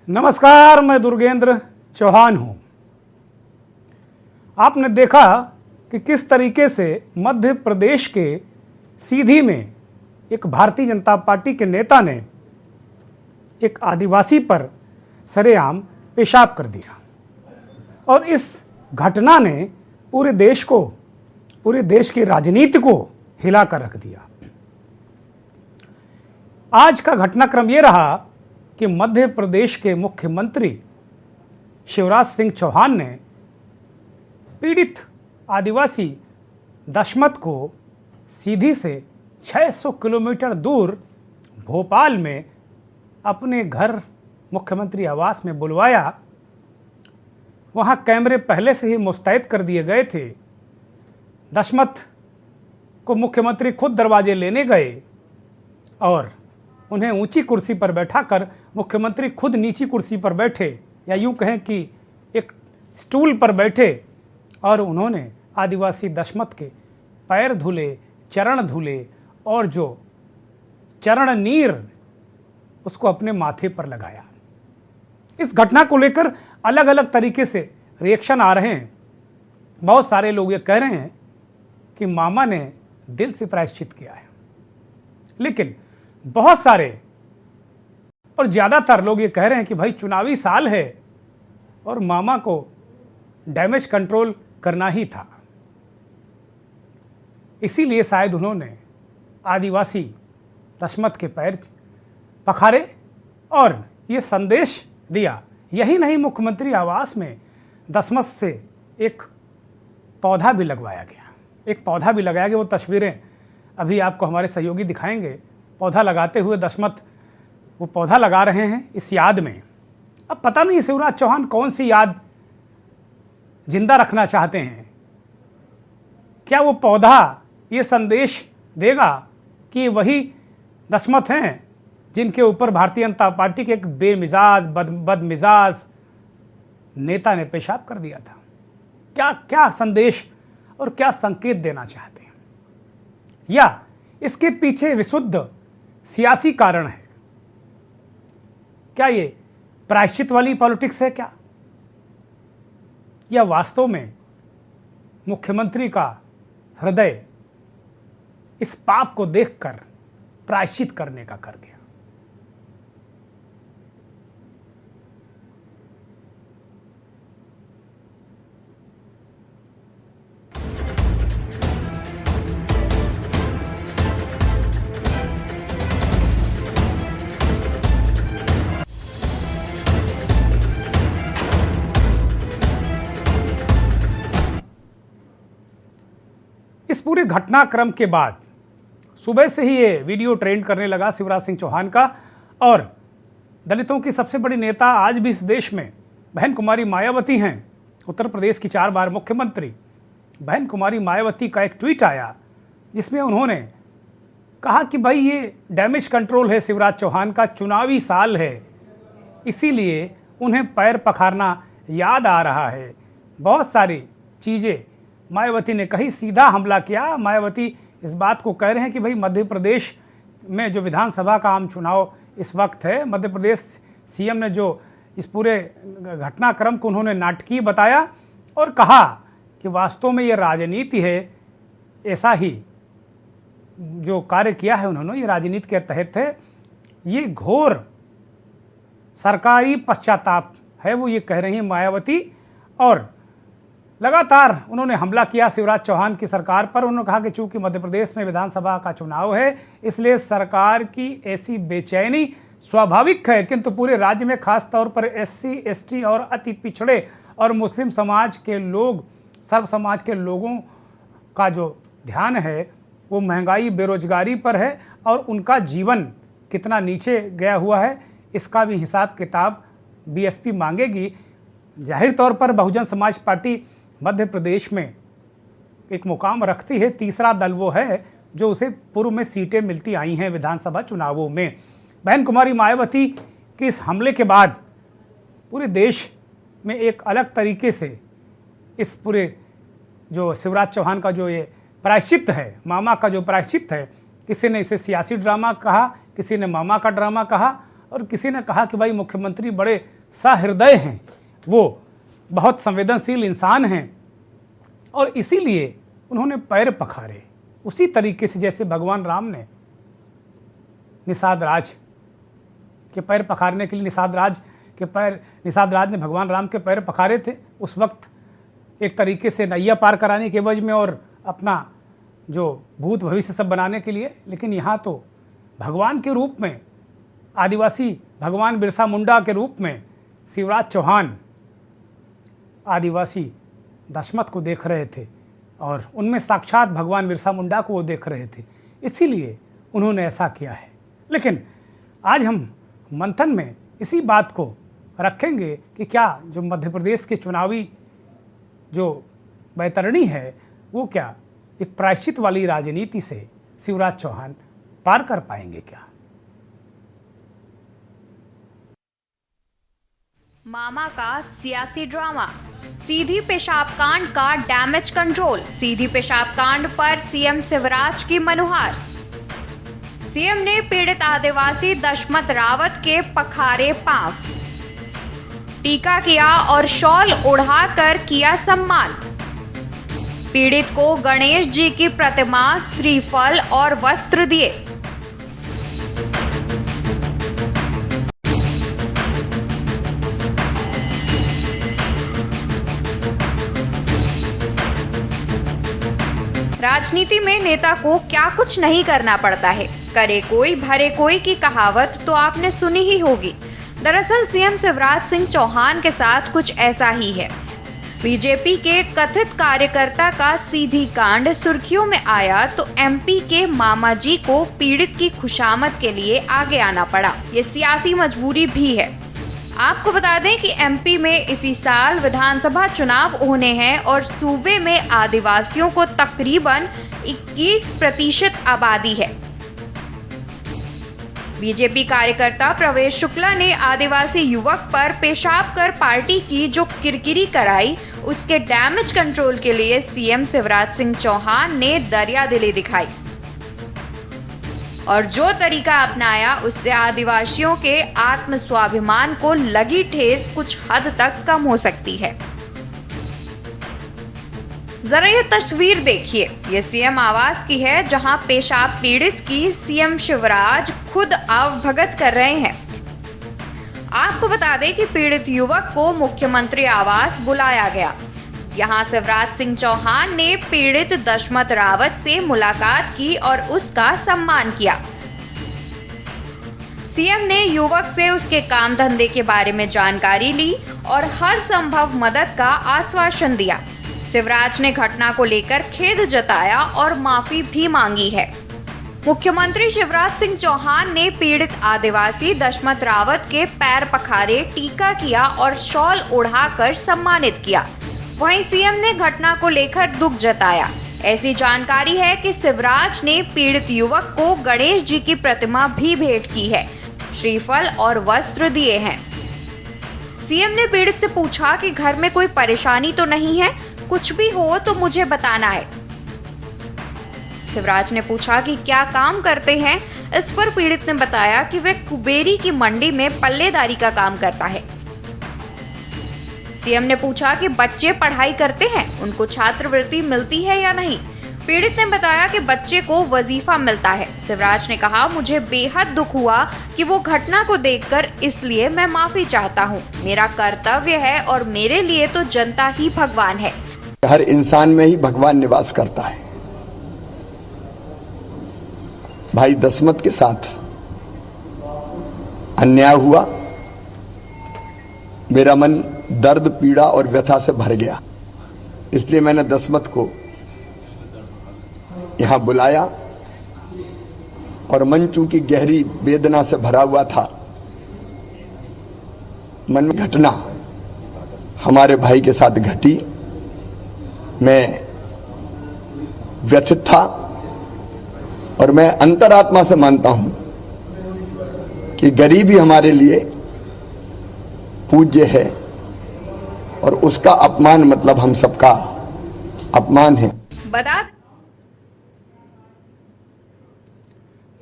नमस्कार, मैं दुर्गेंद्र चौहान हूं। आपने देखा कि किस तरीके से मध्य प्रदेश के सीधी में एक भारतीय जनता पार्टी के नेता ने एक आदिवासी पर सरेआम पेशाब कर दिया और इस घटना ने पूरे देश की राजनीति को हिला कर रख दिया। आज का घटनाक्रम ये रहा कि मध्य प्रदेश के मुख्यमंत्री शिवराज सिंह चौहान ने पीड़ित आदिवासी दशमत को सीधी से 600 किलोमीटर दूर भोपाल में अपने घर मुख्यमंत्री आवास में बुलवाया। वहां कैमरे पहले से ही मुस्तैद कर दिए गए थे। दशमत को मुख्यमंत्री खुद दरवाजे लेने गए और उन्हें ऊंची कुर्सी पर बैठाकर मुख्यमंत्री खुद नीची कुर्सी पर बैठे, या यूं कहें कि एक स्टूल पर बैठे, और उन्होंने आदिवासी दशमत के पैर धुले, चरण धुले और जो चरण नीर उसको अपने माथे पर लगाया। इस घटना को लेकर अलग अलग तरीके से रिएक्शन आ रहे हैं। बहुत सारे लोग ये कह रहे हैं कि मामा ने दिल से प्रायश्चित किया है, लेकिन बहुत सारे और ज़्यादातर लोग ये कह रहे हैं कि भाई चुनावी साल है और मामा को डैमेज कंट्रोल करना ही था, इसीलिए शायद उन्होंने आदिवासी दशमत के पैर पखारे और ये संदेश दिया। यही नहीं, मुख्यमंत्री आवास में दशमत से एक पौधा भी लगवाया गया। वो तस्वीरें अभी आपको हमारे सहयोगी दिखाएंगे। पौधा लगाते हुए दशमत वो पौधा लगा रहे हैं इस याद में। अब पता नहीं शिवराज चौहान कौन सी याद जिंदा रखना चाहते हैं। क्या वो पौधा ये संदेश देगा कि वही दशमत हैं जिनके ऊपर भारतीय जनता पार्टी के एक बेमिजाज बदमिजाज नेता ने पेशाब कर दिया था? क्या संदेश और क्या संकेत देना चाहते हैं, या इसके पीछे विशुद्ध सियासी कारण है? क्या ये प्रायश्चित वाली पॉलिटिक्स है क्या, या वास्तव में मुख्यमंत्री का हृदय इस पाप को देखकर प्रायश्चित करने का कर गया? इस पूरे घटनाक्रम के बाद सुबह से ही ये वीडियो ट्रेंड करने लगा शिवराज सिंह चौहान का, और दलितों की सबसे बड़ी नेता आज भी इस देश में बहन कुमारी मायावती हैं। उत्तर प्रदेश की 4 बार मुख्यमंत्री बहन कुमारी मायावती का एक ट्वीट आया जिसमें उन्होंने कहा कि भाई ये डैमेज कंट्रोल है, शिवराज चौहान का चुनावी साल है, इसीलिए उन्हें पैर पखारना याद आ रहा है। बहुत सारी चीज़ें मायावती ने कही, सीधा हमला किया। मायावती इस बात को कह रहे हैं कि भाई मध्य प्रदेश में जो विधानसभा का आम चुनाव इस वक्त है, मध्य प्रदेश सीएम ने जो इस पूरे घटनाक्रम को उन्होंने नाटकीय बताया और कहा कि वास्तव में ये राजनीति है। ऐसा ही जो कार्य किया है उन्होंने, ये राजनीति के तहत है। ये घोर सरकारी पश्चाताप है, वो ये कह रही हैं मायावती। और लगातार उन्होंने हमला किया शिवराज चौहान की सरकार पर। उन्होंने कहा कि चूंकि मध्य प्रदेश में विधानसभा का चुनाव है, इसलिए सरकार की ऐसी बेचैनी स्वाभाविक है, किंतु पूरे राज्य में खास तौर पर एससी, एसटी और अति पिछड़े और मुस्लिम समाज के लोग, सर्व समाज के लोगों का जो ध्यान है वो महंगाई, बेरोजगारी पर है, और उनका जीवन कितना नीचे गया हुआ है इसका भी हिसाब किताब बीएसपी मांगेगी। जाहिर तौर पर बहुजन समाज पार्टी मध्य प्रदेश में एक मुकाम रखती है। तीसरा दल वो है जो उसे पूर्व में सीटें मिलती आई हैं विधानसभा चुनावों में। बहन कुमारी मायावती के इस हमले के बाद पूरे देश में एक अलग तरीके से इस पूरे जो शिवराज चौहान का जो ये प्रायश्चित है, मामा का जो प्रायश्चित है, किसी ने इसे सियासी ड्रामा कहा, किसी ने मामा का ड्रामा कहा, और किसी ने कहा कि भाई मुख्यमंत्री बड़े सहृदय हैं, वो बहुत संवेदनशील इंसान हैं और इसीलिए उन्होंने पैर पखारे, उसी तरीके से जैसे भगवान राम ने निषाद राज के पैर पखारने के लिए निषाद राज ने भगवान राम के पैर पखारे थे, उस वक्त एक तरीके से नैया पार कराने के एवज में और अपना जो भूत भविष्य सब बनाने के लिए। लेकिन यहाँ तो भगवान के रूप में, आदिवासी भगवान बिरसा मुंडा के रूप में शिवराज चौहान आदिवासी दशमत को देख रहे थे और उनमें साक्षात भगवान बिरसा मुंडा को वो देख रहे थे, इसीलिए उन्होंने ऐसा किया है। लेकिन आज हम मंथन में इसी बात को रखेंगे कि क्या जो मध्य प्रदेश के चुनावी जो बैतरणी है वो क्या एक प्रायश्चित वाली राजनीति से शिवराज चौहान पार कर पाएंगे क्या? मामा का सियासी ड्रामा, सीधी पेशाब कांड का डैमेज कंट्रोल, सीधी पेशाब कांड पर सीएम शिवराज की मनुहार। सीएम ने पीड़ित आदिवासी दशमत रावत के पखारे पांव, टीका किया और शॉल उड़ाकर किया सम्मान। पीड़ित को गणेश जी की प्रतिमा, श्रीफल और वस्त्र दिए। राजनीति में नेता को क्या कुछ नहीं करना पड़ता है, करे कोई भरे कोई की कहावत तो आपने सुनी ही होगी। दरअसल सीएम शिवराज सिंह चौहान के साथ कुछ ऐसा ही है। बीजेपी के कथित कार्यकर्ता का सीधी कांड सुर्खियों में आया तो एमपी के मामा जी को पीड़ित की खुशामद के लिए आगे आना पड़ा। ये सियासी मजबूरी भी है। आपको बता दें कि एमपी में इसी साल विधानसभा चुनाव होने हैं और सूबे में आदिवासियों को तकरीबन 21% आबादी है। बीजेपी कार्यकर्ता प्रवेश शुक्ला ने आदिवासी युवक पर पेशाब कर पार्टी की जो किरकिरी कराई, उसके डैमेज कंट्रोल के लिए सीएम शिवराज सिंह चौहान ने दरियादिली दिखाई और जो तरीका अपनाया उससे आदिवासियों के आत्म स्वाभिमान को लगी ठेस कुछ हद तक कम हो सकती है। जरा ये तस्वीर देखिए, ये सीएम आवास की है जहां पेशाब पीड़ित की सीएम शिवराज खुद आवभगत कर रहे हैं। आपको बता दें कि पीड़ित युवक को मुख्यमंत्री आवास बुलाया गया। यहां शिवराज सिंह चौहान ने पीड़ित दशमत रावत से मुलाकात की और उसका सम्मान किया। सीएम ने युवक से उसके काम धंधे के बारे में जानकारी ली और हर संभव मदद का आश्वासन दिया। शिवराज ने घटना को लेकर खेद जताया और माफी भी मांगी है। मुख्यमंत्री शिवराज सिंह चौहान ने पीड़ित आदिवासी दशमत रावत के पैर पखारे, टीका किया और शॉल उड़ाकर सम्मानित किया। वहीं सीएम ने घटना को लेकर दुख जताया। ऐसी जानकारी है कि शिवराज ने पीड़ित युवक को गणेश जी की प्रतिमा भी भेंट की है, श्रीफल और वस्त्र दिए हैं। सीएम ने पीड़ित से पूछा कि घर में कोई परेशानी तो नहीं है, कुछ भी हो तो मुझे बताना है। शिवराज ने पूछा कि क्या काम करते हैं। इस पर पीड़ित ने बताया कि वे कुबेरी की मंडी में पल्लेदारी का काम करता है। सीएम ने पूछा कि बच्चे पढ़ाई करते हैं, उनको छात्रवृत्ति मिलती है या नहीं। पीड़ित ने बताया कि बच्चे को वजीफा मिलता है। शिवराज ने कहा, मुझे बेहद दुख हुआ कि वो घटना को देखकर, इसलिए मैं माफी चाहता हूँ। मेरा कर्तव्य है और मेरे लिए तो जनता ही भगवान है। हर इंसान में ही भगवान निवास करता है। भाई दशमत के साथ अन्याय हुआ, मेरा मन दर्द, पीड़ा और व्यथा से भर गया। इसलिए मैंने दशमत को यहां बुलाया और मन चूंकि गहरी वेदना से भरा हुआ था, मन में घटना हमारे भाई के साथ घटी, मैं व्यथित था और मैं अंतरात्मा से मानता हूं कि गरीबी हमारे लिए पूज्य है और उसका अपमान मतलब हम सबका अपमान है।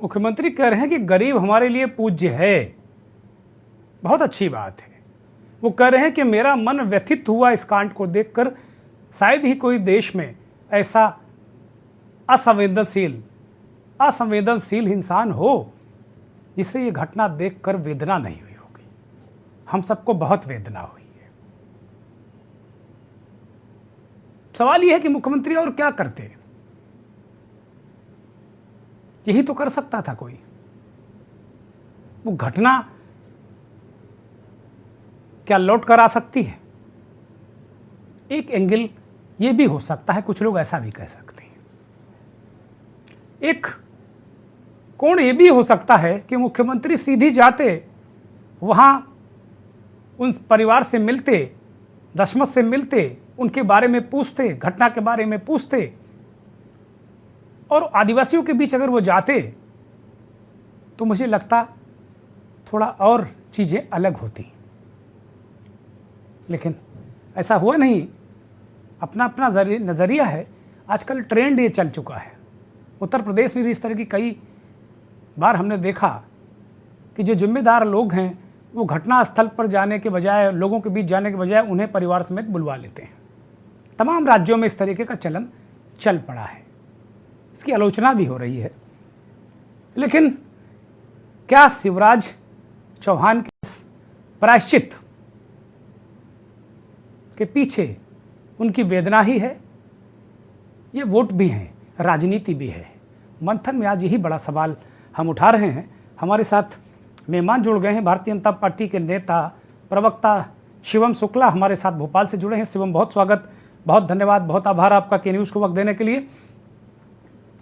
मुख्यमंत्री कह रहे हैं कि गरीब हमारे लिए पूज्य है बहुत अच्छी बात है। वो कह रहे हैं कि मेरा मन व्यथित हुआ इस कांड को देखकर, शायद ही कोई देश में ऐसा असंवेदनशील इंसान हो जिसे ये घटना देखकर वेदना नहीं हुई होगी। हम सबको बहुत वेदना हुई है। सवाल यह है कि मुख्यमंत्री और क्या करते, यही तो कर सकता था कोई। वो घटना क्या लौट कर आ सकती है? एक एंगल ये भी हो सकता है, कुछ लोग ऐसा भी कह सकते हैं। एक कोण ये भी हो सकता है कि मुख्यमंत्री सीधी जाते, वहां उन परिवार से मिलते, दशमत से मिलते, उनके बारे में पूछते, घटना के बारे में पूछते, और आदिवासियों के बीच अगर वो जाते तो मुझे लगता थोड़ा और चीज़ें अलग होती। लेकिन ऐसा हुआ नहीं। अपना अपना नज़रिया है। आजकल ट्रेंड ये चल चुका है। उत्तर प्रदेश में भी इस तरह की कई बार हमने देखा कि जो जिम्मेदार लोग हैं वो घटना स्थल पर जाने के बजाय, लोगों के बीच जाने के बजाय उन्हें परिवार समेत बुलवा लेते हैं। तमाम राज्यों में इस तरीके का चलन चल पड़ा है। इसकी आलोचना भी हो रही है। लेकिन क्या शिवराज चौहान के प्रायश्चित के पीछे उनकी वेदना ही है? ये वोट भी हैं, राजनीति भी है। मंथन में आज यही बड़ा सवाल हम उठा रहे हैं। हमारे साथ मेहमान जुड़ गए हैं। भारतीय जनता पार्टी के नेता, प्रवक्ता शिवम शुक्ला हमारे साथ भोपाल से जुड़े हैं। शिवम, बहुत स्वागत, बहुत धन्यवाद, बहुत आभार आपका के न्यूज़ को वक्त देने के लिए।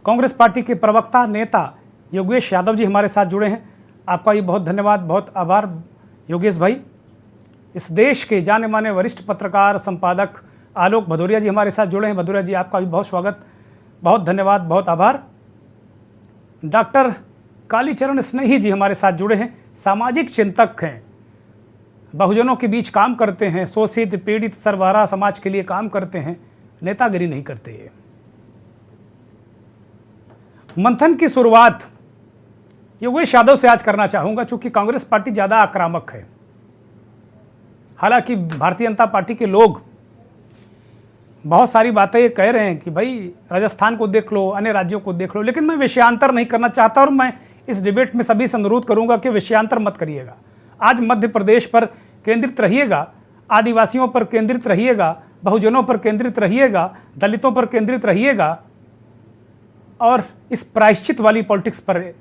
कांग्रेस पार्टी के प्रवक्ता, नेता योगेश यादव जी हमारे साथ जुड़े हैं। आपका भी बहुत धन्यवाद, बहुत आभार योगेश भाई। इस देश के जाने माने वरिष्ठ पत्रकार, संपादक आलोक भदौरिया जी हमारे साथ जुड़े हैं। भदौरिया जी, आपका भी बहुत स्वागत, बहुत धन्यवाद, बहुत आभार। डॉक्टर कालीचरण स्नेही जी हमारे साथ जुड़े हैं। सामाजिक चिंतक हैं, बहुजनों के बीच काम करते हैं, शोषित, पीड़ित, सर्वहारा समाज के लिए काम करते हैं, नेतागिरी नहीं करते। ये मंथन की शुरुआत योगेश यादव से आज करना चाहूँगा, चूँकि कांग्रेस पार्टी ज़्यादा आक्रामक है। हालांकि भारतीय जनता पार्टी के लोग बहुत सारी बातें कह रहे हैं कि भाई राजस्थान को देख लो, अन्य राज्यों को देख लो, लेकिन मैं विषयांतर नहीं करना चाहता और मैं इस डिबेट में सभी से अनुरोध करूंगा कि विषयांतर मत करिएगा। आज मध्य प्रदेश पर केंद्रित रहिएगा, आदिवासियों पर केंद्रित रहिएगा, बहुजनों पर केंद्रित रहिएगा, दलितों पर केंद्रित रहिएगा और इस प्रायश्चित वाली पॉलिटिक्स पर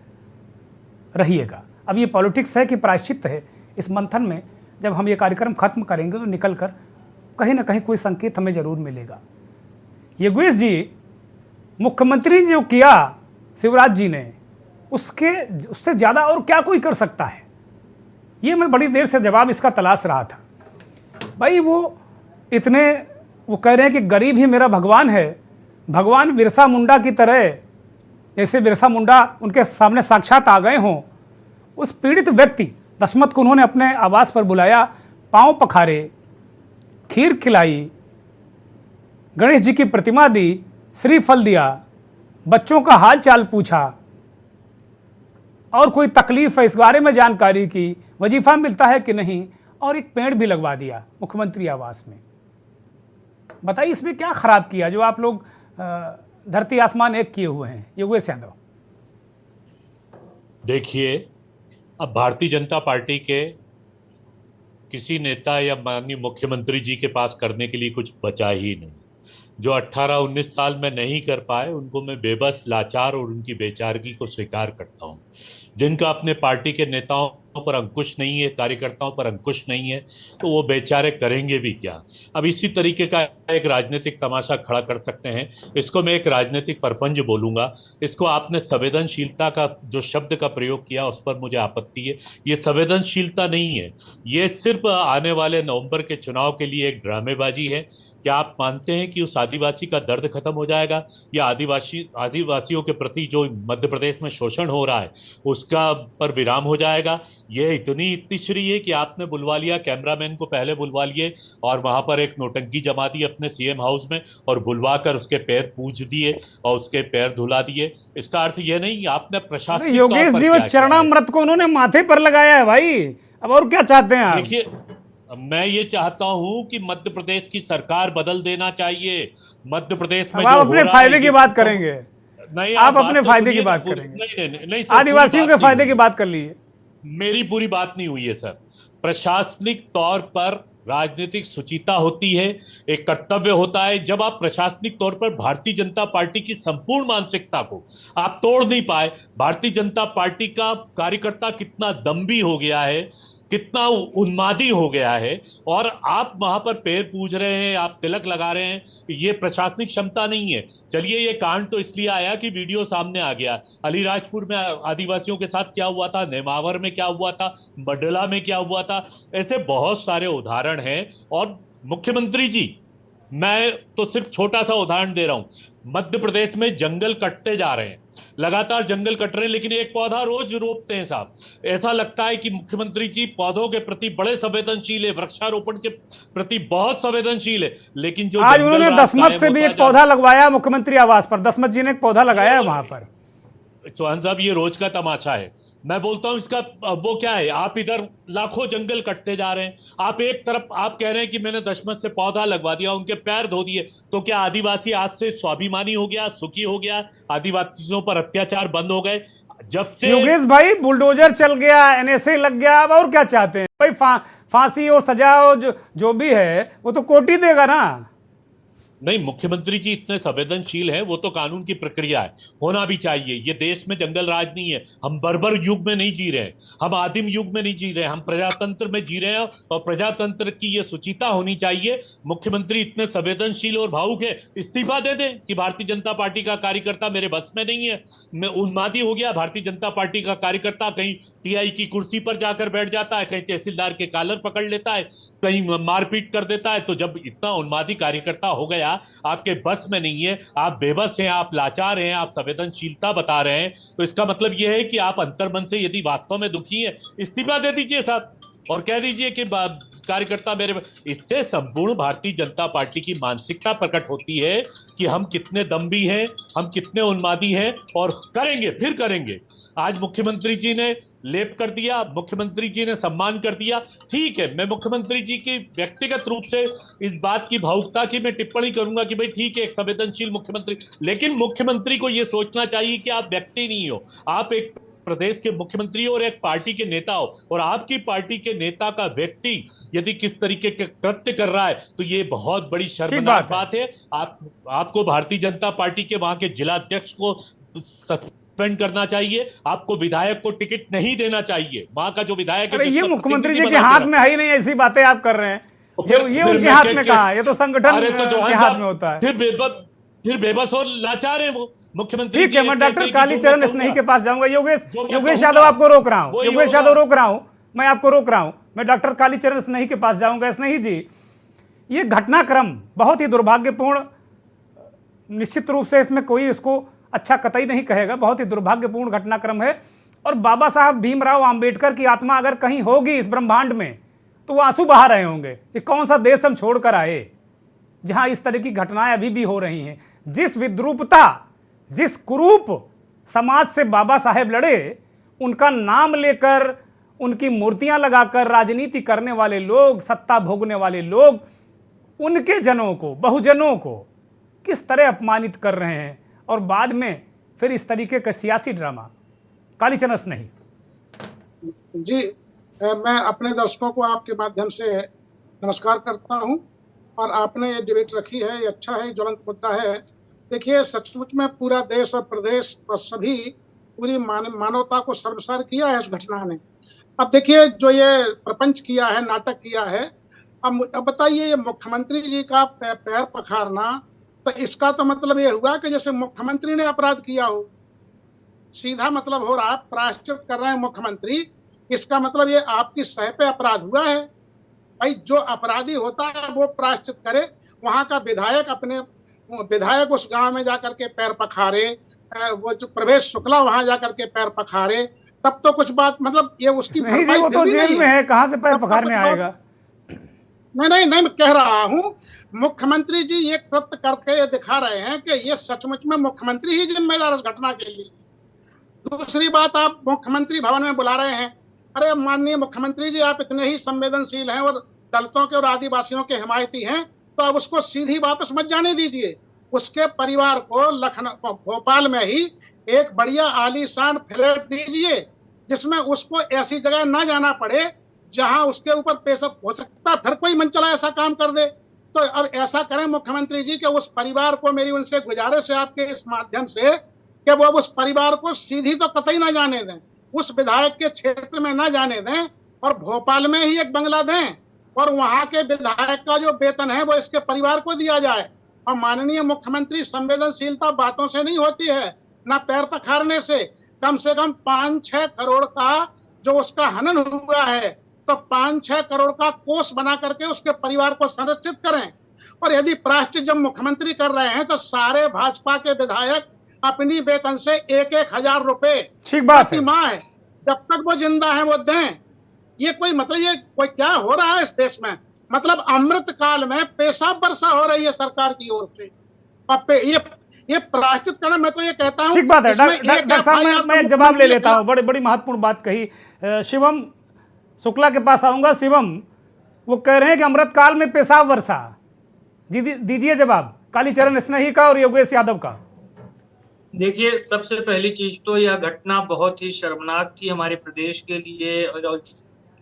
रहिएगा। अब ये पॉलिटिक्स है कि प्रायश्चित है, इस मंथन में जब हम ये कार्यक्रम खत्म करेंगे तो निकल कर कहीं ना कहीं कोई संकेत हमें जरूर मिलेगा। योगेश जी, मुख्यमंत्री ने जो किया शिवराज जी ने, उससे ज़्यादा और क्या कोई कर सकता है? ये मैं बड़ी देर से जवाब इसका तलाश रहा था। भाई वो कह रहे हैं कि गरीब ही मेरा भगवान है। भगवान बिरसा मुंडा की तरह, जैसे बिरसा मुंडा उनके सामने साक्षात आ गए हों, उस पीड़ित व्यक्ति दशमत को उन्होंने अपने आवास पर बुलाया, पांव पखारे, खीर खिलाई, गणेश जी की प्रतिमा दी, श्रीफल दिया, बच्चों का हाल चाल पूछा और कोई तकलीफ है इस बारे में जानकारी की, वजीफा मिलता है कि नहीं, और एक पेड़ भी लगवा दिया मुख्यमंत्री आवास में। बताइए इसमें क्या खराब किया जो आप लोग धरती आसमान एक किए हुए हैं? योगेश यादव, देखिए, अब भारतीय जनता पार्टी के किसी नेता या माननीय मुख्यमंत्री जी के पास करने के लिए कुछ बचा ही नहीं। जो 18-19 साल में नहीं कर पाए उनको मैं बेबस, लाचार और उनकी बेचारगी को स्वीकार करता हूं। जिनका अपने पार्टी के नेताओं पर अंकुश नहीं है, कार्यकर्ताओं पर अंकुश नहीं है, तो वो बेचारे करेंगे भी क्या। अब इसी तरीके का एक राजनीतिक तमाशा खड़ा कर सकते हैं। इसको मैं एक राजनीतिक परपंच बोलूंगा। इसको आपने संवेदनशीलता का जो शब्द का प्रयोग किया उस पर मुझे आपत्ति है। ये संवेदनशीलता नहीं है, ये सिर्फ आने वाले नवंबर के चुनाव के लिए एक ड्रामेबाजी है। क्या आप मानते हैं कि उस आदिवासी का दर्द खत्म हो जाएगा, या आदिवासियों के प्रति जो मध्य प्रदेश में शोषण हो रहा है उसका पर विराम हो जाएगा? ये इतनी तिश्री है कि आपने बुलवा लिया, कैमरामैन को पहले बुलवा लिए और वहां पर एक नोटंकी जमा दी अपने सीएम हाउस में और बुलवा कर उसके पैर पूज दिए और उसके पैर धुला दिए। इसका अर्थ ये नहीं, आपने प्रशासन योगेश जी वो चरणामृत को उन्होंने माथे पर लगाया है भाई। अब और क्या चाहते हैं आप? देखिए, मैं ये चाहता हूं कि मध्य प्रदेश की सरकार बदल देना चाहिए। मध्य प्रदेश में अब आप अपने फायदे की बात करेंगे, नहीं, आप अपने तो फायदे की सुनिए बात ना, करेंगे। नहीं सर, आदिवासियों पूरी के फायदे नहीं की हुई। बात कर लीजिए। मेरी पूरी बात नहीं हुई है सर। प्रशासनिक तौर पर राजनीतिक शुचिता होती है, एक कर्तव्य होता है। जब आप प्रशासनिक तौर पर भारतीय जनता पार्टी की संपूर्ण मानसिकता को आप तोड़ नहीं पाए, भारतीय जनता पार्टी का कार्यकर्ता कितना दम्भी हो गया है, कितना उन्मादी हो गया है, और आप वहां पर पैर पूज रहे हैं, आप तिलक लगा रहे हैं, ये प्रशासनिक क्षमता नहीं है। चलिए, ये कांड तो इसलिए आया कि वीडियो सामने आ गया। अलीराजपुर में आदिवासियों के साथ क्या हुआ था, नेमावर में क्या हुआ था, बडला में क्या हुआ था, ऐसे बहुत सारे उदाहरण हैं। और मुख्यमंत्री जी, मैं तो सिर्फ छोटा सा उदाहरण दे रहा हूं। मध्य प्रदेश में जंगल कटते जा रहे हैं, लगातार जंगल कट रहे हैं, लेकिन एक पौधा रोज रोपते हैं साहब। ऐसा लगता है कि मुख्यमंत्री जी पौधों के प्रति बड़े संवेदनशील है, वृक्षारोपण के प्रति बहुत संवेदनशील है, लेकिन जो आज उन्होंने दसमत से भी एक पौधा लगवाया मुख्यमंत्री आवास पर। दसमत जी ने एक पौधा लगाया है वहां पर। चौहान साहब, ये रोज का तमाशा है। मैं बोलता हूं, इसका वो क्या है, आप इधर लाखों जंगल कटते जा रहे हैं, आप एक तरफ आप कह रहे हैं कि मैंने दशमत से पौधा लगवा दिया, उनके पैर धो दिए, तो क्या आदिवासी आज से स्वाभिमानी हो गया, सुखी हो गया, आदिवासियों पर अत्याचार बंद हो गए? जब से योगेश भाई, बुलडोजर चल गया, एनएसए लग गया, अब और क्या चाहते हैं भाई? फांसी और सजा जो भी है वो तो कोर्ट ही देगा ना। नहीं, मुख्यमंत्री जी इतने संवेदनशील हैं, वो तो कानून की प्रक्रिया है, होना भी चाहिए। ये देश में जंगल राज नहीं है, हम बर्बर युग में नहीं जी रहे हैं, हम आदिम युग में नहीं जी रहे हैं, हम प्रजातंत्र में जी रहे हैं, और प्रजातंत्र की ये सुचिता होनी चाहिए। मुख्यमंत्री इतने संवेदनशील और भावुक है, इस्तीफा दे दें कि भारतीय जनता पार्टी का कार्यकर्ता मेरे बस में नहीं है, मैं उन्मादी हो गया। भारतीय जनता पार्टी का कार्यकर्ता कहीं टीआई की कुर्सी पर जाकर बैठ जाता है, कहीं तहसीलदार के कॉलर पकड़ लेता है, कहीं मारपीट कर देता है। तो जब इतना उन्मादी कार्यकर्ता हो गया, आपके बस में नहीं है, आप बेबस हैं, आप लाचार हैं, आप संवेदनशीलता बता रहे हैं, तो इसका मतलब यह है कि आप अंतर्मन से यदि वास्तव में दुखी हैं, इस्तीफा दे दीजिए साहब और कह दीजिए कि कार्यकर्ता मेरे। इससे संपूर्ण भारतीय जनता पार्टी की मानसिकता प्रकट होती है कि हम कितने दम्भी हैं, हम कितने उन्मादी हैं, और करेंगे, फिर करेंगे। आज मुख्यमंत्री जी ने लेप कर दिया, मुख्यमंत्री जी ने सम्मान कर दिया, ठीक है। मैं मुख्यमंत्री जी की व्यक्तिगत रूप से इस बात की भावुकता की मैं टिप्पणी करूंगा कि भाई ठीक है, एक संवेदनशील मुख्यमंत्री, लेकिन मुख्यमंत्री को यह सोचना चाहिए कि आप व्यक्ति नहीं हो, आप एक प्रदेश के मुख्यमंत्री और एक पार्टी के नेता हो, और आपकी पार्टी के नेता का व्यक्ति यदि किस तरीके के कृत्य कर रहा है, तो ये बहुत बड़ी शर्मनाक बात है। आपको भारतीय जनता पार्टी के वहां के जिला अध्यक्ष को सस्पेंड करना चाहिए, आपको विधायक को टिकट नहीं देना चाहिए। वहां का जो विधायक है, ये मुख्यमंत्री जी के हाथ में है ही नहीं, ऐसी बातें आप कर रहे हैं। ये उनके हाथ में कहां है? ये तो संगठन के हाथ में होता है। फिर बेबस और लाचार है वो मुख्यमंत्री। ठीक है, मैं डॉक्टर कालीचरण स्नेही के पास जाऊंगा। योगेश यादव आपको रोक रहा हूं, योगेश यादव रोक रहा हूं, मैं आपको रोक रहा हूं। मैं डॉक्टर कालीचरण स्नेही के पास जाऊंगा। स्नेही जी, ये घटनाक्रम बहुत ही दुर्भाग्यपूर्ण, निश्चित रूप से इसमें कोई इसको अच्छा कतई नहीं कहेगा, बहुत ही दुर्भाग्यपूर्ण घटनाक्रम है। और बाबा साहब भीमराव अंबेडकर की आत्मा अगर कहीं होगी इस ब्रह्मांड में, तो वो आंसू बहा रहे होंगे। ये कौन सा देश हम छोड़कर आए जहां इस तरह की घटनाएं अभी भी हो रही हैं। जिस विद्रूपता, जिस कुरूप समाज से बाबा साहेब लड़े, उनका नाम लेकर, उनकी मूर्तियां लगाकर राजनीति करने वाले लोग, सत्ता भोगने वाले लोग, उनके जनों को, बहुजनों को किस तरह अपमानित कर रहे हैं, और बाद में फिर इस तरीके का सियासी ड्रामा। कालीचरण स्नेही जी, मैं अपने दर्शकों को आपके माध्यम से नमस्कार करता हूं, और आपने ये डिबेट रखी है, ये अच्छा है, ज्वलंत मुद्दा है। देखिए, सचमुच में पूरा देश और प्रदेश और सभी पूरी मानवता को शर्मसार किया है इस घटना ने। अब देखिए, जो ये प्रपंच किया है, नाटक किया है, अब बताइए, ये मुख्यमंत्री जी का पैर पखारना, तो इसका तो मतलब ये हुआ कि जैसे मुख्यमंत्री ने अपराध किया हो। सीधा मतलब हो रहा है, प्रायश्चित कर रहे हैं मुख्यमंत्री, इसका मतलब ये आपकी सह पे अपराध हुआ है। भाई, जो अपराधी होता है वो प्रायश्चित करे। वहां का विधायक उस गांव में जाकर के पैर पखारे, वो जो प्रवेश शुक्ला वहां जाकर के पैर पखारे, तब तो कुछ बात, मतलब ये उसकी वो तो जेल में है, कहां से पैर पखारने आएगा? नहीं, मैं कह रहा हूं, मुख्यमंत्री जी ये कृत्य करके दिखा रहे हैं कि ये सचमुच में मुख्यमंत्री ही जिम्मेदार इस घटना के लिए। दूसरी बात, आप मुख्यमंत्री भवन में बुला रहे हैं, अरे माननीय मुख्यमंत्री जी, आप इतने ही संवेदनशील हैं और दलितों के और आदिवासियों के हिमायती हैं, तो अब उसको सीधी वापस मत जाने दीजिए। उसके परिवार को लखनऊ भोपाल में ही एक बढ़िया आलीशान फ्लैट दीजिए, जिसमें उसको ऐसी जगह ना जाना पड़े जहां उसके ऊपर पेशब हो सकता, फिर कोई मन चला ऐसा काम कर दे। तो अब ऐसा करें मुख्यमंत्री जी कि उस परिवार को, मेरी उनसे गुजारिश है आपके इस माध्यम से, कि वो उस परिवार को सीधी तो कतई ना जाने दें, उस विधायक के क्षेत्र में ना जाने दें, और भोपाल में ही एक बंगला दें, और वहां के विधायक का जो वेतन है वो इसके परिवार को दिया जाए। और माननीय मुख्यमंत्री, संवेदनशीलता बातों से नहीं होती है, ना पैर पखारने से कम 5-6 करोड़ का जो उसका हनन हुआ है, तो 5-6 करोड़ का कोष बना करके उसके परिवार को संरक्षित करें। और यदि प्रायश्चित जब मुख्यमंत्री कर रहे हैं तो सारे भाजपा के विधायक अपनी वेतन से 1-1 हजार रुपए ठीक बात है, माह है, जब तक वो जिंदा है वो दें। ये कोई मतलब, ये कोई क्या हो रहा है इस देश में? मतलब अमृत काल में पेशाब वर्षा हो रही है सरकार की ओर से। अब ये प्रायश्चित करना, मैं तो ये कहता हूं। ठीक बात है डॉक्टर साहब, मैं जवाब ले लेता हूं। बड़ी बड़ी महत्वपूर्ण बात कही। शिवम शुक्ला के पास आऊंगा। शिवम, वो कह रहे हैं कि अमृतकाल में पेशाब वर्षा, दीजिए जवाब कालीचरण स्नेही का और योगेश यादव का। देखिए, सबसे पहली चीज तो यह घटना बहुत ही शर्मनाक थी हमारे प्रदेश के लिए, और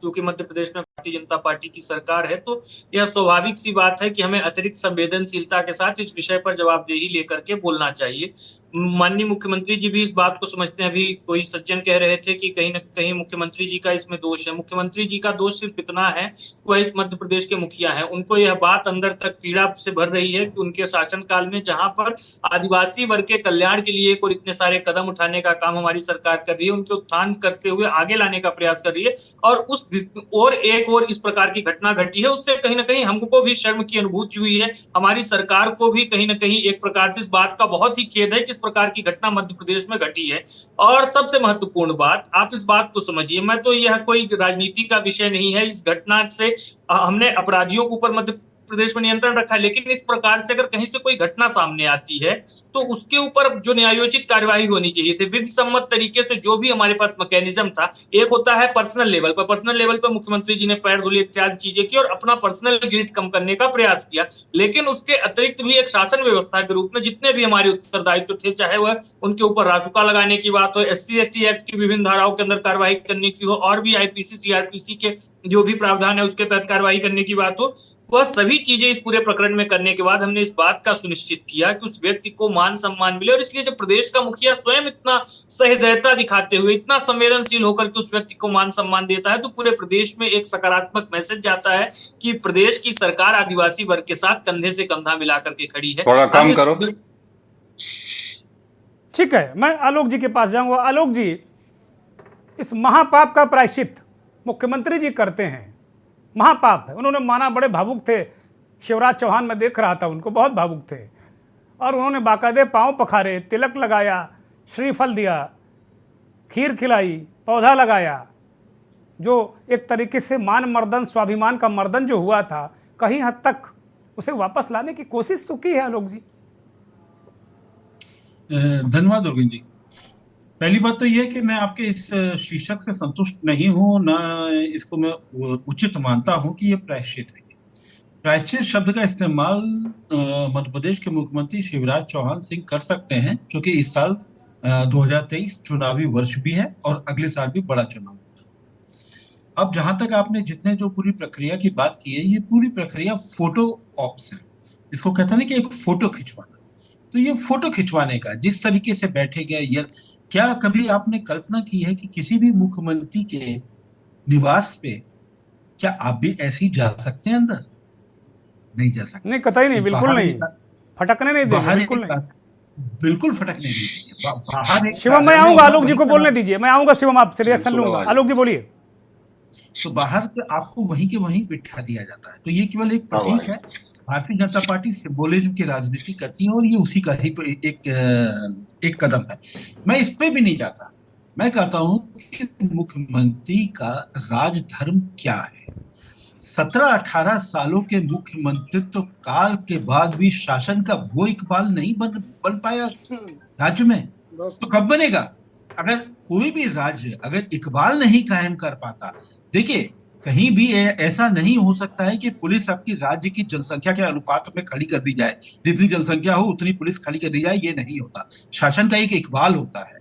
चूंकि मध्य प्रदेश में भारतीय जनता पार्टी की सरकार है तो यह स्वाभाविक सी बात है कि हमें अतिरिक्त संवेदनशीलता के साथ इस विषय पर जवाबदेही लेकर के बोलना चाहिए। माननीय मुख्यमंत्री जी भी इस बात को समझते हैं। अभी कोई सज्जन कह रहे थे कि कहीं न कहीं मुख्यमंत्री जी का इसमें दोष है। मुख्यमंत्री जी का दोष सिर्फ इतना है, वह इस मध्य प्रदेश के मुखिया है। उनको यह बात अंदर तक पीड़ा से भर रही है कि उनके शासनकाल में जहां पर आदिवासी वर्ग के कल्याण के लिए और इतने सारे कदम उठाने का काम हमारी सरकार कर रही है, उनके उत्थान करते हुए आगे लाने का प्रयास कर रही है, और एक और इस प्रकार की घटना घटी है, उससे कहीं ना कहीं हमको भी शर्म की अनुभूति हुई है। हमारी सरकार को भी कहीं ना कहीं एक प्रकार से इस बात का बहुत ही खेद है कि इस प्रकार की घटना मध्य प्रदेश में घटी है। और सबसे महत्वपूर्ण बात, आप इस बात को समझिए, मैं तो यह कोई राजनीति का विषय नहीं है। इस घटना से हमने अपराधियों के ऊपर मध्य प्रदेश में नियंत्रण रखा है, लेकिन इस प्रकार से अगर कहीं से कोई घटना सामने आती है तो उसके ऊपर जो न्यायोचित कार्यवाही होनी चाहिए थी, विधि सम्मत तरीके से जो भी हमारे पास मैकेनिज्म था। एक होता है पर्सनल लेवल पर मुख्यमंत्री जी ने पैर धुले इत्यादि चीजें की और अपना पर्सनल गिल्ट कम करने का प्रयास किया, लेकिन उसके अतिरिक्त भी एक शासन व्यवस्था के रूप में जितने भी हमारे उत्तरदायित्व थे, चाहे वह उनके ऊपर रासुका लगाने की बात हो, SC/ST एक्ट की विभिन्न धाराओं के अंदर कार्रवाई करने की हो, और भी IPC CRPC के जो भी प्रावधान है उसके तहत कार्रवाई करने की बात हो, वह सभी चीजें इस पूरे प्रकरण में करने के बाद हमने इस बात का सुनिश्चित किया कि उस व्यक्ति को मान सम्मान मिले। और इसलिए जब प्रदेश का मुखिया स्वयं इतना सहृदयता दिखाते हुए, इतना संवेदनशील होकर के उस व्यक्ति को मान सम्मान देता है, तो पूरे प्रदेश में एक सकारात्मक मैसेज जाता है कि प्रदेश की सरकार आदिवासी वर्ग के साथ कंधे से कंधा मिलाकर के खड़ी है। थोड़ा कम करो। ठीक है, मैं आलोक जी के पास जाऊंगा। आलोक जी, इस महापाप का प्रायश्चित मुख्यमंत्री जी करते हैं, महापाप है। उन्होंने माना, बड़े भावुक थे शिवराज चौहान, में देख रहा था उनको, बहुत भावुक थे, और उन्होंने बाकायदे पांव पखारे, तिलक लगाया, श्रीफल दिया, खीर खिलाई, पौधा लगाया, जो एक तरीके से मान मर्दन, स्वाभिमान का मर्दन जो हुआ था, कहीं हद तक उसे वापस लाने की कोशिश तो की है आलोक जी। धन्यवाद दुर्गेन जी। पहली बात तो यह कि मैं आपके इस शीर्षक से संतुष्ट नहीं हूं, ना इसको मैं उचित मानता हूं कि यह प्रायश्चित है। प्रायश्चित शब्द का इस्तेमाल मध्य प्रदेश के मुख्यमंत्री शिवराज चौहान सिंह कर सकते हैं, क्योंकि इस साल 2023 चुनावी वर्ष भी है और अगले साल भी बड़ा चुनाव है। अब जहां तक आपने जितने जो पूरी प्रक्रिया की बात की है, ये पूरी प्रक्रिया फोटो ऑप्स है। इसको कहते हैं ना कि एक फोटो खिंचवाना, तो ये फोटो खिंचवाने का जिस तरीके से बैठे गए, क्या कभी आपने कल्पना की है कि किसी भी मुख्यमंत्री के निवास पे क्या आप भी ऐसी जा सकते हैं अंदर? नहीं जा सकते। नहीं, कतई नहीं, बिल्कुल नहीं, फटकने नहीं देंगे, बिल्कुल नहीं, बिल्कुल फटकने नहीं देंगे। शिवम, मैं आऊंगा, आलोक जी को बोलने दीजिए, मैं आऊंगा शिवम, आपसे रिएक्शन लूंगा। आलोक जी बोलिए। तो बाहर पे आपको वहीं के वहीं बिठा दिया जाता है, तो ये केवल एक प्रतीक है। भारतीय जनता पार्टी सिंबोलिज्म की राजनीति करती है और ये उसी का ही एक कदम है। मैं इस पे भी नहीं जाता। मैं कहता हूं कि मुख्यमंत्री का राजधर्म क्या है। 17-18 सालों के मुख्यमंत्रित्व काल के बाद भी शासन का वो इकबाल नहीं बन पाया राज्य में, तो कब बनेगा? अगर कोई भी राज्य अगर इकबाल नहीं कायम कर पाता, देखिए कहीं भी ऐसा नहीं हो सकता है कि पुलिस आपकी राज्य की जनसंख्या के अनुपात में खड़ी कर दी जाए, जितनी जनसंख्या हो उतनी पुलिस खड़ी कर दी जाए, ये नहीं होता। शासन का एक इकबाल होता है।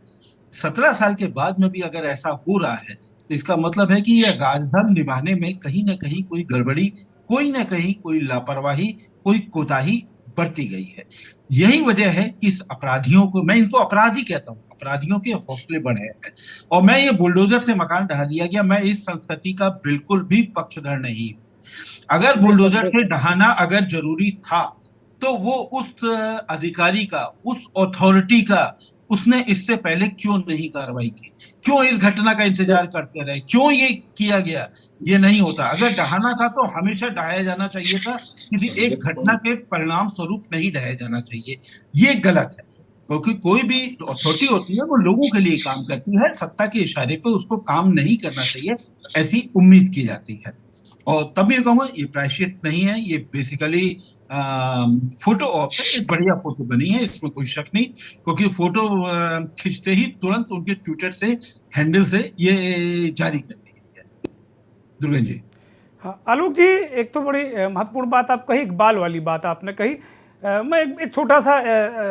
17 साल के बाद में भी अगर ऐसा हो रहा है तो इसका मतलब है कि यह राजधर्म निभाने में कहीं ना कहीं कोई गड़बड़ी, कोई ना कहीं कोई लापरवाही, कोई कोताही बरती गई है। यही वजह है कि इस अपराधियों को, मैं इनको अपराधी कहता हूँ, अपराधियों के हौसले बढ़े हैं। और मैं ये बुलडोजर से मकान ढहा दिया गया, मैं इस संस्कृति का बिल्कुल भी पक्षधर नहीं हूँ। अगर बुलडोजर से ढहाना अगर जरूरी था तो वो उस अधिकारी का, उस अथॉरिटी का, उसने इससे पहले क्यों नहीं कार्रवाई की, क्यों इस घटना का इंतजार करते रहे, क्यों ये किया गया? ये नहीं होता। अगर ढहाना था तो हमेशा ढहाया जाना चाहिए था, किसी एक घटना के परिणाम स्वरूप नहीं ढहाया जाना चाहिए। ये गलत है, क्योंकि कोई भी अथॉरिटी होती है वो लोगों के लिए काम करती है, सत्ता के इशारे पे उसको काम नहीं करना चाहिए, ऐसी उम्मीद की जाती है। और तब भी कहूँगा ये प्रायश्चित नहीं है, ये बेसिकली फोटो ऑप है। एक बढ़िया फोटो बनी है, इसमें कोई शक नहीं, क्योंकि फोटो खींचते ही तुरंत उनके ट्विटर से, हैंडल से ये जारी कर दी गई है। दुर्गन जी। हाँ आलोक जी, एक तो बड़ी महत्वपूर्ण बात आप कही, इकबाल वाली बात आपने कही। मैं एक छोटा सा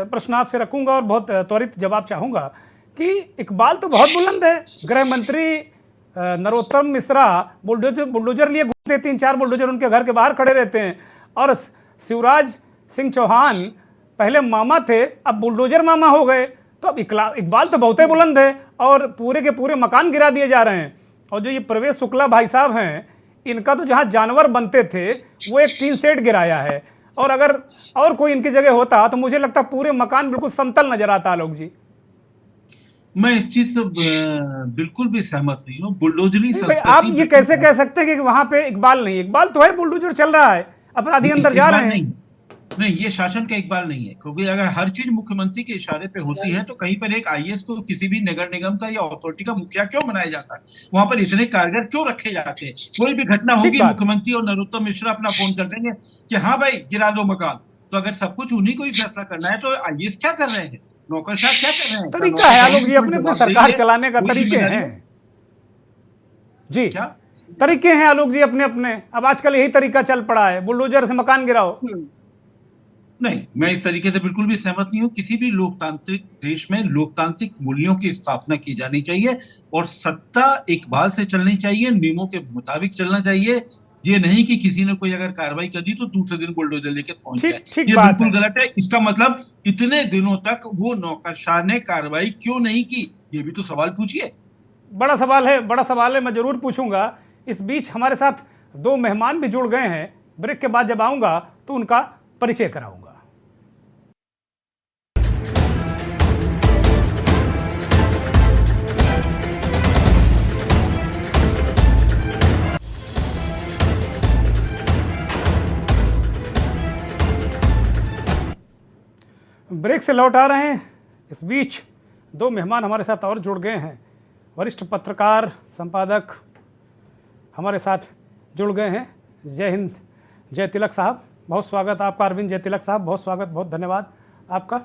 प्रश्न आपसे रखूंगा और बहुत त्वरित जवाब चाहूंगा कि इकबाल तो बहुत बुलंद है। गृह मंत्री नरोत्तम मिश्रा बुलडोजर लिए घूमते, 3-4 बुलडोजर उनके घर के बाहर खड़े रहते हैं। और शिवराज सिंह चौहान पहले मामा थे, अब बुलडोजर मामा हो गए, तो अब इकबाल तो बहुत ही बुलंद है और पूरे के पूरे मकान गिरा दिए जा रहे हैं। और जो ये प्रवेश शुक्ला भाई साहब हैं, इनका तो जहाँ जानवर बनते थे वो एक टीन सेट गिराया है। और अगर और कोई इनकी जगह होता तो मुझे लगता पूरे मकान बिल्कुल समतल नजर आता। आलोक जी, मैं इस चीज से बिल्कुल भी सहमत नहीं हूँ। बुलडोजरी आप ये कैसे कह सकते हैं कि वहां पे इकबाल नहीं? इकबाल तो है, बुलडोजर चल रहा है, अपराधी अंदर जा रहे हैं। नहीं, ये शासन का इकबाल नहीं है, क्योंकि अगर हर चीज मुख्यमंत्री के इशारे पे होती है तो कहीं पर एक आईएएस को किसी भी नगर निगम का या अथॉरिटी का मुखिया क्यों बनाया जाता है? वहां पर इतने कारगर क्यों रखे जाते हैं? कोई भी घटना होगी, मुख्यमंत्री और नरोत्तम मिश्रा अपना फोन कर देंगे कि हाँ भाई गिरा दो मकान। तो अगर सब कुछ उन्हीं को ही फैसला करना है तो आईएएस क्या कर रहे हैं, नौकरशाह क्या कर रहे हैं? तरीका है आलोक जी, अपने अपने सरकार चलाने का तरीके हैं जी, क्या तरीके हैं आलोक जी अपने अपने। अब आजकल यही तरीका चल पड़ा है, बुलडोजर से मकान गिराओ। नहीं, मैं इस तरीके से बिल्कुल भी सहमत नहीं हूँ। किसी भी लोकतांत्रिक देश में लोकतांत्रिक मूल्यों की स्थापना की जानी चाहिए और सत्ता इकबाल से चलनी चाहिए, नियमों के मुताबिक चलना चाहिए। ये नहीं कि किसी ने कोई अगर कार्रवाई कर दी तो दूसरे दिन बुलडोजर लेकर पहुंच जाए, ये बिल्कुल गलत है। इसका मतलब इतने दिनों तक वो नौकरशाह ने कार्रवाई क्यों नहीं की, ये भी तो सवाल पूछिए। बड़ा सवाल है, बड़ा सवाल है, मैं जरूर पूछूंगा। इस बीच हमारे साथ 2 मेहमान भी जुड़ गए हैं। ब्रेक के बाद जब आऊंगा तो उनका परिचय कराऊंगा। ब्रेक से लौट आ रहे हैं। इस बीच 2 मेहमान हमारे साथ और जुड़ गए हैं। वरिष्ठ पत्रकार, संपादक हमारे साथ जुड़ गए हैं। जय हिंद, जय तिलक साहब, बहुत स्वागत आपका। अरविंद जय तिलक साहब, बहुत स्वागत, बहुत धन्यवाद आपका।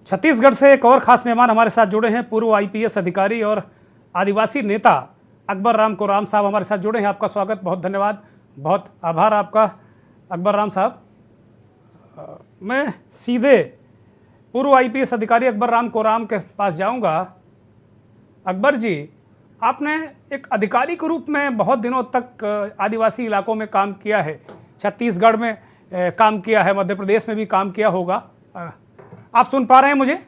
छत्तीसगढ़ से एक और खास मेहमान हमारे साथ जुड़े हैं, पूर्व आईपीएस अधिकारी और आदिवासी नेता अकबर राम कोराम साहब हमारे साथ जुड़े हैं। आपका स्वागत, बहुत धन्यवाद, बहुत आभार आपका अकबर राम साहब। मैं सीधे पूर्व आईपीएस अधिकारी अकबर राम कोराम के पास जाऊंगा। अकबर जी, आपने एक अधिकारी के रूप में बहुत दिनों तक आदिवासी इलाकों में काम किया है, छत्तीसगढ़ में काम किया है, मध्य प्रदेश में भी काम किया होगा। आप सुन पा रहे हैं मुझे?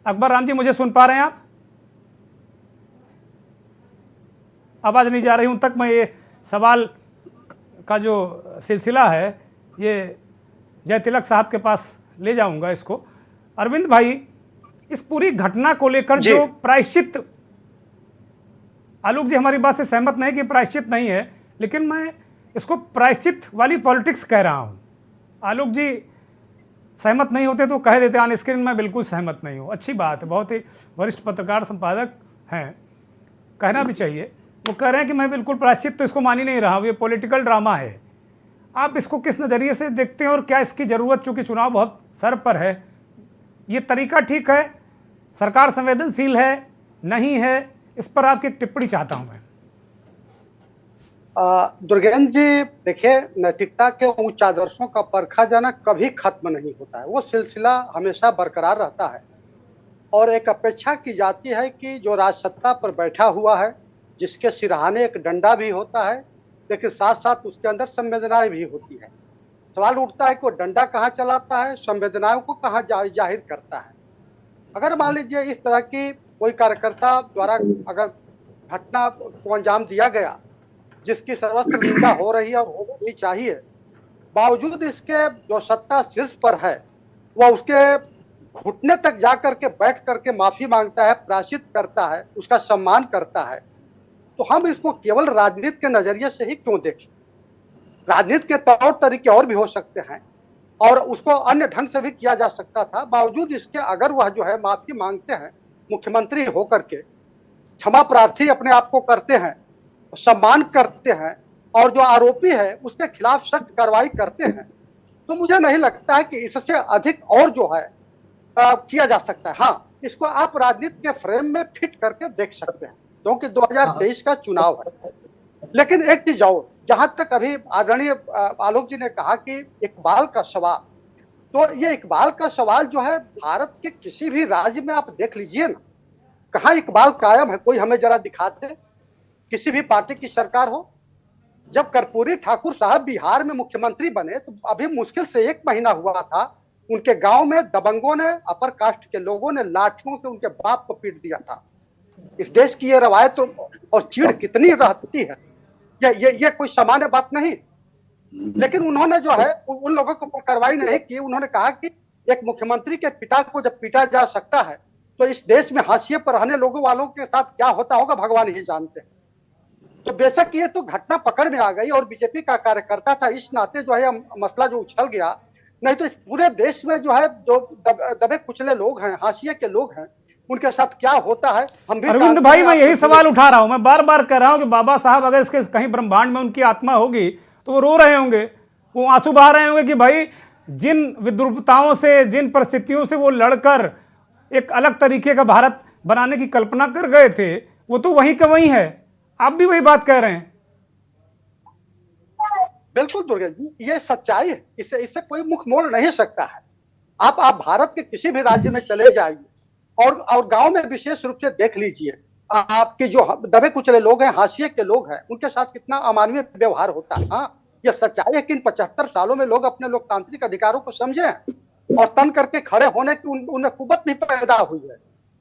अकबर राम जी, मुझे सुन पा रहे हैं आप? आवाज़ नहीं जा रही हूं तक मैं ये सवाल का जो सिलसिला है ये जय तिलक साहब के पास ले जाऊंगा इसको। अरविंद भाई, इस पूरी घटना को लेकर जो प्रायश्चित, आलोक जी हमारी बात से सहमत नहीं कि प्रायश्चित नहीं है, लेकिन मैं इसको प्रायश्चित वाली पॉलिटिक्स कह रहा हूं। आलोक जी सहमत नहीं होते तो कह देते ऑन स्क्रीन, मैं बिल्कुल सहमत नहीं हूं। अच्छी बात है, बहुत ही वरिष्ठ पत्रकार संपादक हैं, कहना भी चाहिए। वो कह रहे हैं कि मैं बिल्कुल प्रायश्चित तो इसको मान ही नहीं रहा हूँ, ये पॉलिटिकल ड्रामा है। आप इसको किस नज़रिए से देखते हैं और क्या इसकी ज़रूरत, चूंकि चुनाव बहुत सर पर है, ये तरीका ठीक है, सरकार संवेदनशील है, नहीं है, इस पर आपकी एक टिप्पणी चाहता हूं मैं। दुर्गेन्द्र जी, देखिए, नैतिकता के उच्च आदर्शों का परखा जाना कभी खत्म नहीं होता है, वो सिलसिला हमेशा बरकरार रहता है और एक अपेक्षा की जाती है कि जो राज सत्ता पर बैठा हुआ है, जिसके सिरहाने एक डंडा भी होता है, लेकिन साथ साथ उसके अंदर संवेदनाएं भी होती है। सवाल उठता है कि वो डंडा कहाँ चलाता है, संवेदनाओं को कहाँ जाहिर करता है। अगर मान लीजिए इस तरह की कोई कार्यकर्ता द्वारा अगर घटना को अंजाम दिया गया जिसकी सर्वत्र निंदा हो रही है और होनी भी चाहिए, बावजूद इसके जो सत्ता शीर्ष पर है वह उसके घुटने तक जा करके बैठ करके माफी मांगता है, प्रायश्चित करता है, उसका सम्मान करता है, तो हम इसको केवल राजनीति के नजरिए से ही क्यों देखें? राजनीति के तौर तरीके और भी हो सकते हैं और उसको अन्य ढंग से भी किया जा सकता था। बावजूद इसके अगर वह जो है माफी मांगते हैं, मुख्यमंत्री होकर के क्षमा प्रार्थी अपने आप को करते हैं, सम्मान करते हैं और जो आरोपी है उसके खिलाफ सख्त कार्रवाई करते हैं, तो मुझे नहीं लगता है कि इससे अधिक और जो है किया जा सकता है। हाँ, इसको आप राजनीति के फ्रेम में फिट करके देख सकते हैं क्योंकि 2023 का चुनाव है। लेकिन एक चीज और, जहां तक अभी आदरणीय आलोक जी ने कहा कि इकबाल का सवाल, तो ये इकबाल का सवाल जो है भारत के किसी भी राज्य में आप देख लीजिए ना, कहाँ इकबाल कायम है, कोई हमें जरा दिखाते। किसी भी पार्टी की सरकार हो, जब कर्पूरी ठाकुर साहब बिहार में मुख्यमंत्री बने तो अभी मुश्किल से 1 महीना हुआ था, उनके गांव में दबंगों ने, अपर कास्ट के लोगों ने लाठियों से उनके बाप को पीट दिया था। इस देश की ये रवायत और चीड़ कितनी रहती है, ये कोई सामान्य बात नहीं। लेकिन उन्होंने जो है उन लोगों को कार्रवाई नहीं की। उन्होंने कहा कि एक मुख्यमंत्री के पिता को जब पीटा जा सकता है तो इस देश में हाशिए पर रहने लोगों वालों के साथ क्या होता होगा भगवान ही जानते हैं। तो बेशक ये तो घटना पकड़ में आ गई और बीजेपी का कार्यकर्ता था, इस नाते जो है मसला जो उछल गया, नहीं तो इस पूरे देश में जो है जो दबे कुचले लोग हैं, हाशिए के लोग हैं, उनके साथ क्या होता है हम भी। अरविंद भाई, मैं यही सवाल उठा रहा हूं, मैं बार बार कह रहा हूं कि बाबा साहब अगर इसके कहीं ब्रह्मांड में उनकी आत्मा होगी तो वो रो रहे होंगे, वो आंसू बहा रहे होंगे कि भाई जिन विद्रूपताओं से, जिन परिस्थितियों से वो लड़कर एक अलग तरीके का भारत बनाने की कल्पना कर गए थे, वो तो वहीं का वहीं है। आप भी वही बात कह रहे हैं। बिल्कुल दुर्गेश जी, ये सच्चाई है, इससे कोई मुख मोड़ नहीं सकता है। आप भारत के किसी भी राज्य में चले जाइए और गांव में विशेष रूप से देख लीजिए, आपके जो दबे कुचले लोग हैं, हाशिए के लोग हैं, उनके साथ कितना अमानवीय व्यवहार होता है। हाँ, ये सच्चाई है कि इन 75 सालों में लोग अपने लोकतांत्रिक अधिकारों को समझे हैं और तन करके खड़े होने की उनमें कुव्वत भी पैदा हुई है।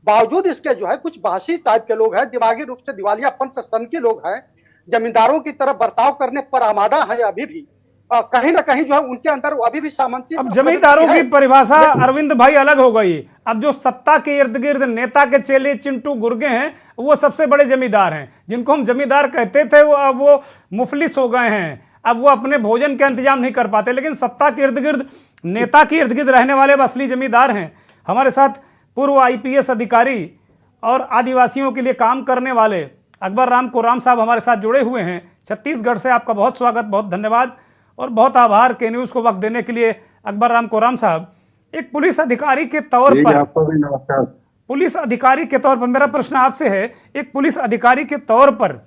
बावजूद इसके जो है कुछ बहसी टाइप के लोग हैं, दिमागी रूप से दिवालियापन से सनकी लोग हैं, जमींदारों की तरह बर्ताव करने पर आमादा है अभी भी, कहीं ना कहीं जो है उनके अंदर अभी भी सामंती। अब जमींदारों की परिभाषा अरविंद भाई अलग हो गई। अब जो सत्ता के इर्द गिर्द नेता के चेले चिंटू गुर्गे हैं, वो सबसे बड़े जमींदार हैं। जिनको हम जमींदार कहते थे वो अब वो मुफलिस हो गए हैं, अब वो अपने भोजन का इंतजाम नहीं कर पाते। लेकिन सत्ता के इर्द गिर्द, नेता के इर्द गिर्द रहने वाले असली जमींदार हैं। हमारे साथ पूर्व IPS अधिकारी और आदिवासियों के लिए काम करने वाले अकबर राम कोराम साहब हमारे साथ जुड़े हुए हैं। छत्तीसगढ़ से आपका बहुत स्वागत, बहुत धन्यवाद और बहुत आभार के न्यूज़ को वक्त देने के लिए अकबर राम कोराम साहब। एक पुलिस अधिकारी के तौर पर, आपको भी नमस्कार। पुलिस अधिकारी के तौर पर मेरा प्रश्न आपसे है, एक पुलिस अधिकारी के तौर पर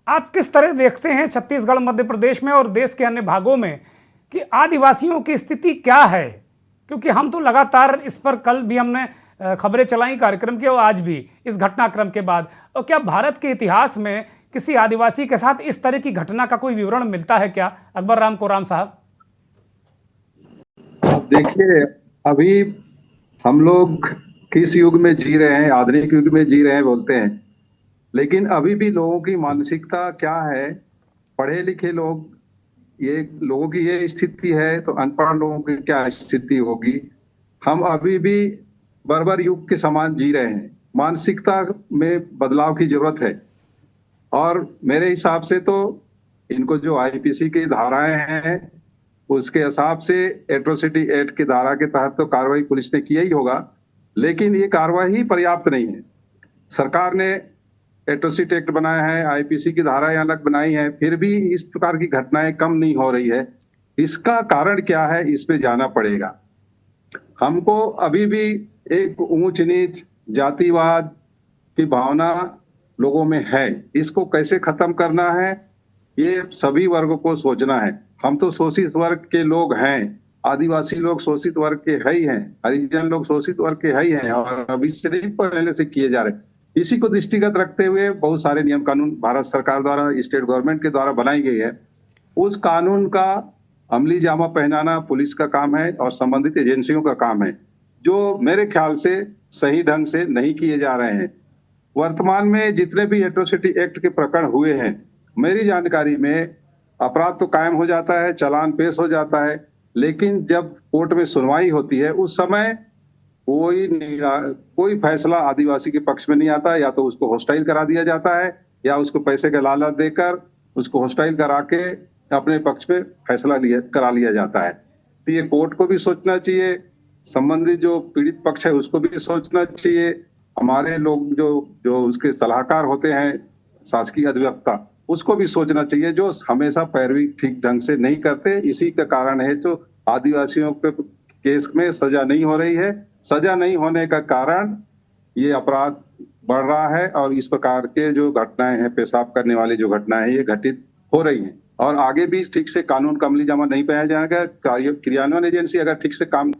आप किस तरह देखते हैं छत्तीसगढ़, मध्य प्रदेश में और देश के अन्य भागों में कि आदिवासियों की स्थिति क्या है? क्योंकि हम तो लगातार इस पर, कल भी हमने खबरें चलाई कार्यक्रम की और आज भी इस घटनाक्रम के बाद, और क्या भारत के इतिहास में किसी आदिवासी के साथ इस तरह की घटना का कोई विवरण मिलता है क्या, अकबर राम कोराम साहब? देखिए, अभी हम लोग किस युग में जी रहे हैं, आधुनिक युग में जी रहे हैं बोलते हैं, लेकिन अभी भी लोगों की मानसिकता क्या है? पढ़े लिखे लोग, ये लोगों की ये स्थिति है तो अनपढ़ लोगों की क्या स्थिति होगी? हम अभी भी बर्बर युग के समान जी रहे हैं। मानसिकता में बदलाव की जरूरत है और मेरे हिसाब से तो इनको जो IPC की धाराएं हैं उसके हिसाब से एट्रोसिटी एक्ट की धारा के तहत तो कार्रवाई पुलिस ने किया ही होगा, लेकिन ये कार्रवाई पर्याप्त नहीं है। सरकार ने एट्रोसिटी एक्ट बनाया है, IPC की धाराएं अलग बनाई हैं, फिर भी इस प्रकार की घटनाएं कम नहीं हो रही है। इसका कारण क्या है, इस पे जाना पड़ेगा। हमको अभी भी एक ऊंच नीच जातिवाद की भावना लोगों में है। इसको कैसे खत्म करना है, ये सभी वर्गों को सोचना है। हम तो शोषित वर्ग के लोग हैं, आदिवासी लोग शोषित वर्ग के है ही हैं, हरिजन लोग शोषित वर्ग के है ही हैं, और अभी से नहीं पहले से किए जा रहे। इसी को दृष्टिगत रखते हुए बहुत सारे नियम कानून भारत सरकार द्वारा, स्टेट गवर्नमेंट के द्वारा बनाई गई है। उस कानून का अमली जामा पहनाना पुलिस का काम है और संबंधित एजेंसियों का काम है, जो मेरे ख्याल से सही ढंग से नहीं किए जा रहे हैं। वर्तमान में जितने भी एट्रोसिटी एक्ट के प्रकरण हुए हैं, मेरी जानकारी में अपराध तो कायम हो जाता है, चालान पेश हो जाता है, लेकिन जब कोर्ट में सुनवाई होती है उस समय कोई फैसला आदिवासी के पक्ष में नहीं आता। या तो उसको हॉस्टाइल करा दिया जाता है, या उसको पैसे का लालच देकर उसको हॉस्टाइल करा के अपने पक्ष में फैसला करा लिया जाता है। तो ये कोर्ट को भी सोचना चाहिए, संबंधित जो पीड़ित पक्ष है उसको भी सोचना चाहिए, हमारे लोग जो उसके सलाहकार होते हैं, शासकीय अधिवक्ता, उसको भी सोचना चाहिए, जो हमेशा पैरवी ठीक ढंग से नहीं करते। इसी का कारण है जो आदिवासियों के केस में सजा नहीं हो रही है। सजा नहीं होने का कारण ये अपराध बढ़ रहा है, और इस प्रकार के जो घटनाएं हैं, पेशाब करने वाली जो घटनाएं हैं, ये घटित हो रही हैं। और आगे भी ठीक से कानून का अमली जामा नहीं पहनाया जाएगा, क्रियान्वयन एजेंसी अगर ठीक से काम।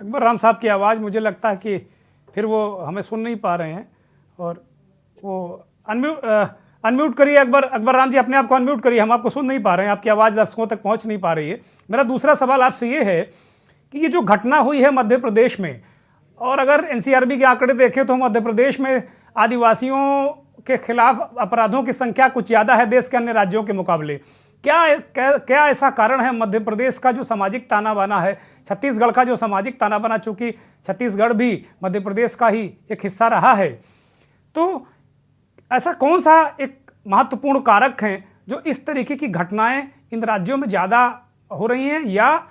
अकबर राम साहब की आवाज़ मुझे लगता है कि फिर वो हमें सुन नहीं पा रहे हैं, और वो अनम्यूट करिए। अकबर राम जी, अपने आप को अनम्यूट करिए, हम आपको सुन नहीं पा रहे हैं, आपकी आवाज़ दर्शकों तक पहुंच नहीं पा रही है। मेरा दूसरा सवाल आपसे ये है कि ये जो घटना हुई है मध्य प्रदेश में, और अगर एनसीआरबी के आंकड़े देखें तो मध्य प्रदेश में आदिवासियों के खिलाफ अपराधों की संख्या कुछ ज़्यादा है देश के अन्य राज्यों के मुकाबले। क्या ऐसा कारण है मध्य प्रदेश का जो सामाजिक ताना बाना है, छत्तीसगढ़ का जो सामाजिक ताना बाना, चूंकि छत्तीसगढ़ भी मध्य प्रदेश का ही एक हिस्सा रहा है, तो ऐसा कौन सा एक महत्वपूर्ण कारक है जो इस तरीके की घटनाएं इन राज्यों में ज़्यादा हो रही हैं? या